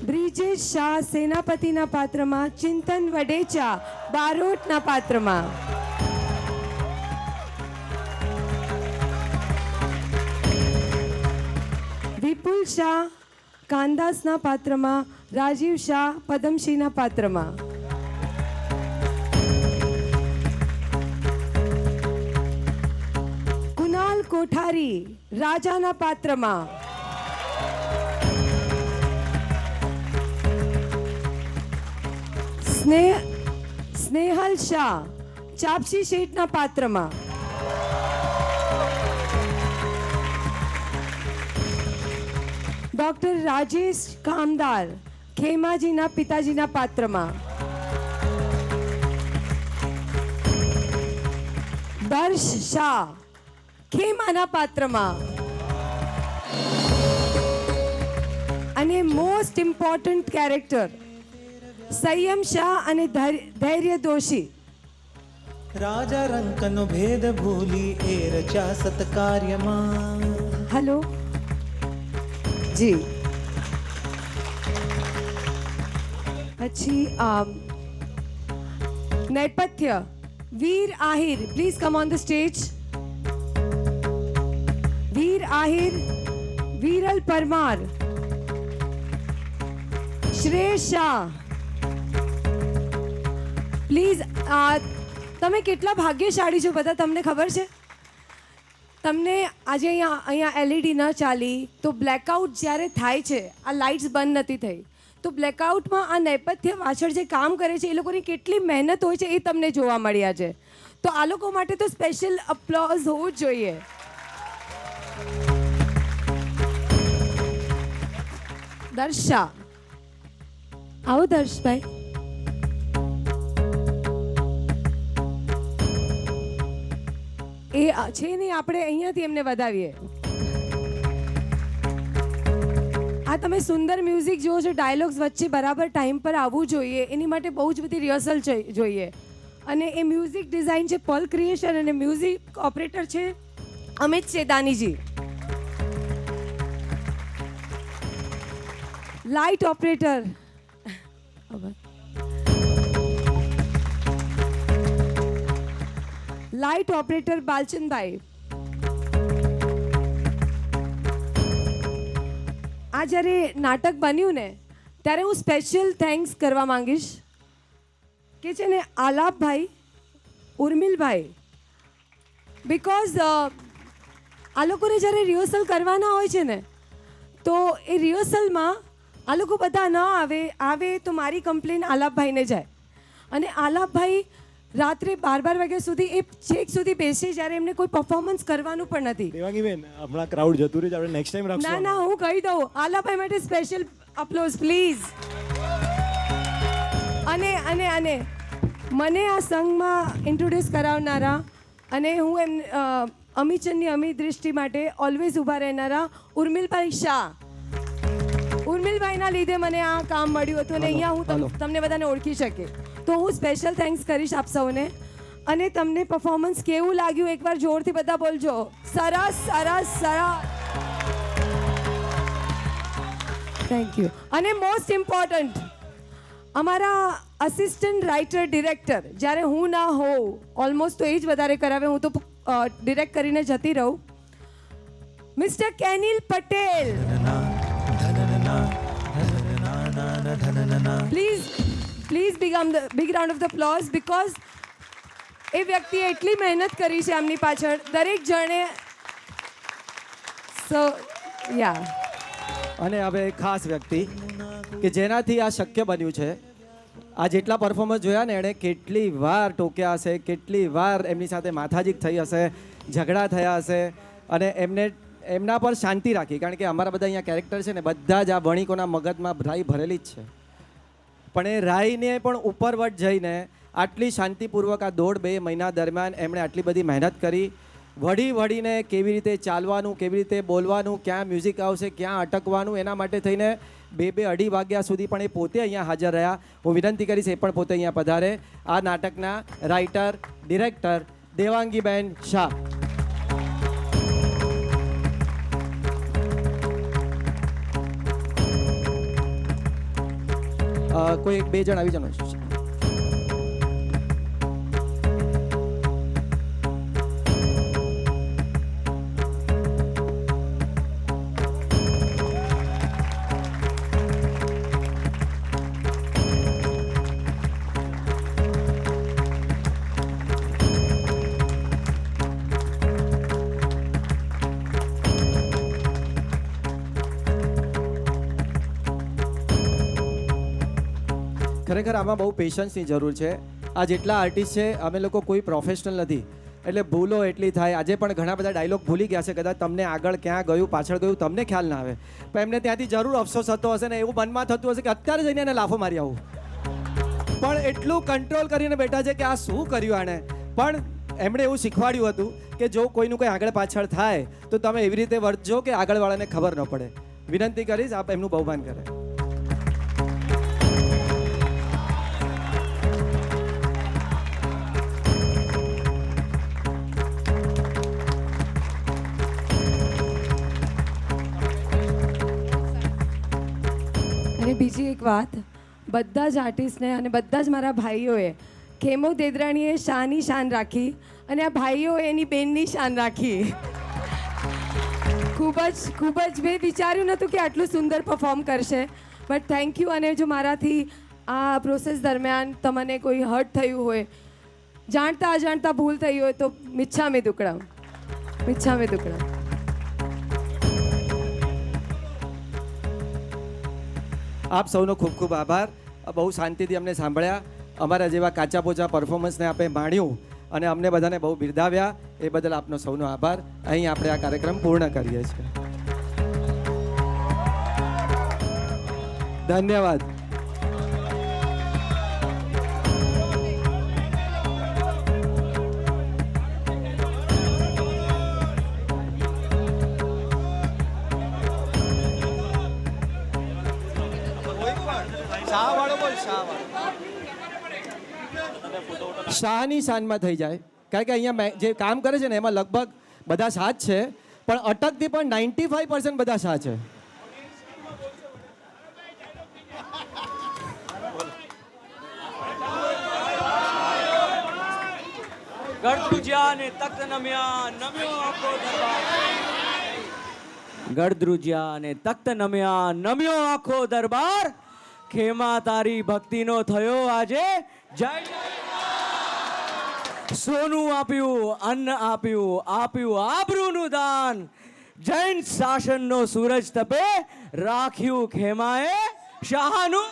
બ્રિજેશ શાહ સેનાપતિના પાત્રમાં, ચિંતન વડેચા બારોટના પાત્રમાં, વિપુલ શાહ કાનદાસના પાત્રમાં, રાજીવ શાહ પદમસિંહના પાત્રમાં, કુનાલ કોઠારી રાજાના પાત્રમાં, સ્નેહલ શાહ ચાપસી શેઠના પાત્રમાં, ડોક્ટર રાજેશ કામદાર ખેમાજીના પિતાજીના પાત્રમાં, દર્શ શાહ ખેમાના પાત્રમાં, અને મોસ્ટ ઇમ્પોર્ટન્ટ કેરેક્ટર સંયમ શાહ અને ધૈર્ય દોશી. રાજા રંકનો ભેદ ભૂલી એ રચા સત્કાર્યમાં. હેલો જી. પછી નેપથ્ય Veer Ahir, please come on the stage. Veer Ahir, Viral Parmar, Shrey Shah. Please તમે કેટલા ભાગ્યશાળી છો બધા, તમને ખબર છે? તમને આજે અહીંયા એલઈડી ન ચાલી તો બ્લેકઆઉટ જ્યારે થાય છે, આ લાઇટ્સ બંધ નથી થઈ, તો બ્લેકઆઉટમાં આ નેપથ્ય પાછળ જે કામ કરે છે એ લોકોની કેટલી મહેનત હોય છે એ તમને જોવા મળ્યા છે. તો આ લોકો માટે તો સ્પેશિયલ અપ્લોઝ હોવું જ જોઈએ. દર્શા, આવો દર્શભાઈ. એ છે નહીં, આપણે અહીંયાથી એમને વધાવીએ. આ તમે સુંદર મ્યુઝિક જુઓ છો, ડાયલોગ્સ વચ્ચે બરાબર ટાઈમ પર આવવું જોઈએ, એની માટે બહુ જ બધી રિહર્સલ જોઈએ. અને એ મ્યુઝિક ડિઝાઇન છે પલ ક્રિએશન, અને મ્યુઝિક ઓપરેટર છે અમિત સેદાનીજી. લાઇટ ઓપરેટર બાલચંદભાઈ. આ જ્યારે નાટક બન્યું ને ત્યારે હું સ્પેશિયલ થેન્ક્સ કરવા માંગીશ કે છે ને આલાપભાઈ, ઉર્મિલભાઈ, બિકોઝ આ લોકોને જ્યારે રિહર્સલ કરવાના હોય છે ને તો એ રિહર્સલમાં આ લોકો બધા ન આવે તો મારી કમ્પ્લેન આલાપભાઈને જાય. અને આલાપભાઈ રાત્રે 12 વાગ્યા સુધી એ છેક સુધી બેસે જ્યારે એમને કોઈ પરફોર્મન્સ કરવાનું પણ નથી. દેવાંગીબેન, હમણાં ક્રાઉડ જતું રહે છે, આપણે નેક્સ્ટ ટાઈમ રાખશું. ના હું કહી દઉં, આલાભાઈ માટે સ્પેશિયલ અપ્લોઝ પ્લીઝ. અને મને આ સંઘમાં ઇન્ટ્રોડ્યુસ કરાવનારા અને હું એમ અમીચંદની અમી દૃષ્ટિ માટે ઓલવેઝ ઊભા રહેનારા ઉર્મિલભાઈ શાહ. ઉર્મિલભાઈના લીધે મને આ કામ મળ્યું હતું અને અહીંયા હું તમને બધાને ઓળખી શકે. તો હું સ્પેશિયલ થેન્ક્સ કરીશ આપ સૌને. અને તમને પરફોર્મન્સ કેવું લાગ્યું એકવાર જોરથી બધા બોલજો. સરસ સરસ સરસ. Thank you. અને મોસ્ટ ઇમ્પોર્ટન્ટ અમારા આસિસ્ટન્ટ રાઇટર ડિરેક્ટર, જ્યારે હું ના હોઉં ઓલમોસ્ટ તો એ જ વધારે કરાવે, હું તો ડિરેક્ટ કરીને જતી રહું, mister Kenil Patel. Please big round of the applause, because એ વ્યક્તિએ એટલી મહેનત કરી છે આમની પાછળ દરેક જણે. સો યા. અને હવે એક ખાસ વ્યક્તિ કે જેનાથી આ શક્ય બન્યું છે. આ જેટલા પરફોર્મન્સ જોયા ને, એણે કેટલી વાર ટોક્યા હશે, કેટલી વાર એમની સાથે માથાજીક થઈ હશે, ઝઘડા થયા હશે, અને એમના પર શાંતિ રાખી. કારણ કે અમારા બધા અહીંયા કેરેક્ટર છે ને, બધા જ આ વણિકોના મગજમાં રાઈ ભરેલી જ છે. પણ એ રાઈને પણ ઉપરવટ જઈને આટલી શાંતિપૂર્વક આ 1.5-2 મહિના દરમિયાન એમણે આટલી બધી મહેનત કરી. વળીને કેવી રીતે ચાલવાનું, કેવી રીતે બોલવાનું, ક્યાં મ્યુઝિક આવશે, ક્યાં અટકવાનું, એના માટે થઈને 2-2-2.5 વાગ્યા સુધી પણ એ પોતે અહીંયા હાજર રહ્યા. હું વિનંતી કરીશ એ પણ પોતે અહીંયા પધારે. આ નાટકના રાઇટર, ડિરેક્ટર દેવાંગીબેન શાહ. કોઈ એક બે જણ આવી જવાનું છે. ખરેખર આમાં બહુ પેશન્સની જરૂર છે. આ જેટલા આર્ટિસ્ટ છે અમે લોકો કોઈ પ્રોફેશનલ નથી, એટલે ભૂલો એટલી થાય. આજે પણ ઘણા બધા ડાયલોગ ભૂલી ગયા છે, કદાચ તમને આગળ ક્યાં ગયું પાછળ ગયું તમને ખ્યાલ ના આવે, પણ એમને ત્યાંથી જરૂર અફસોસ થતો હશે ને એવું મનમાં થતું હશે કે અત્યારે જઈને એને લાફો મારી આવું. પણ એટલું કંટ્રોલ કરીને બેઠા છે કે આ શું કર્યું આણે. પણ એમણે એવું શીખવાડ્યું હતું કે જો કોઈનું કંઈ આગળ પાછળ થાય તો તમે એવી રીતે વર્તજો કે આગળવાળાને ખબર ન પડે. વિનંતી કરીશ આપ એમનું બહુમાન કરે. અને બીજી એક વાત, બધા જ આર્ટિસ્ટને અને બધા જ મારા ભાઈઓએ ખેમો દેદરાણીએ શાની શાન રાખી અને આ ભાઈઓ એની બેનની શાન રાખી. ખૂબ જ મેં વિચાર્યું નહોતું કે આટલું સુંદર પરફોર્મ કરશે, બટ થેન્ક યુ. અને જો મારાથી આ પ્રોસેસ દરમિયાન તમને કોઈ હર્ટ થયું હોય, જાણતા અજાણતા ભૂલ થઈ હોય તો મિચ્છામી દુક્કડમ, મિચ્છામી દુક્કડમ. આપ સૌનો ખૂબ ખૂબ આભાર. બહુ શાંતિથી અમને સાંભળ્યા, અમારા જેવા કાચા પોચા પરફોર્મન્સને આપણે માણ્યું અને અમને બધાને બહુ બિરદાવ્યા. એ બદલ આપનો સૌનો આભાર. અહીં આપણે આ કાર્યક્રમ પૂર્ણ કરીએ છીએ. ધન્યવાદ. શાહની શાનમાં થઈ જાય, કારણ કે અહીંયા જે કામ કરે છે ને એમાં લગભગ બધા શાહ છે, પણ અટકથી પણ 95% બધા શાહ છે. ગળદ્રુજ્યા ને તખ્ત નમ્યા, નમ્યો આખો દરબાર. ગળદ્રુજ્યા ને તખ્ત નમ્યા, નમ્યો આખો દરબાર. ખેમા તારી ભક્તિનો થયો આજે જય. સોનું આપ્યું, અન્ન આપ્યું, આપ્યું આબરૂનું દાન. જૈન શાસનનો સૂરજ તપે, રાખ્યું ખેમાએ શાહનું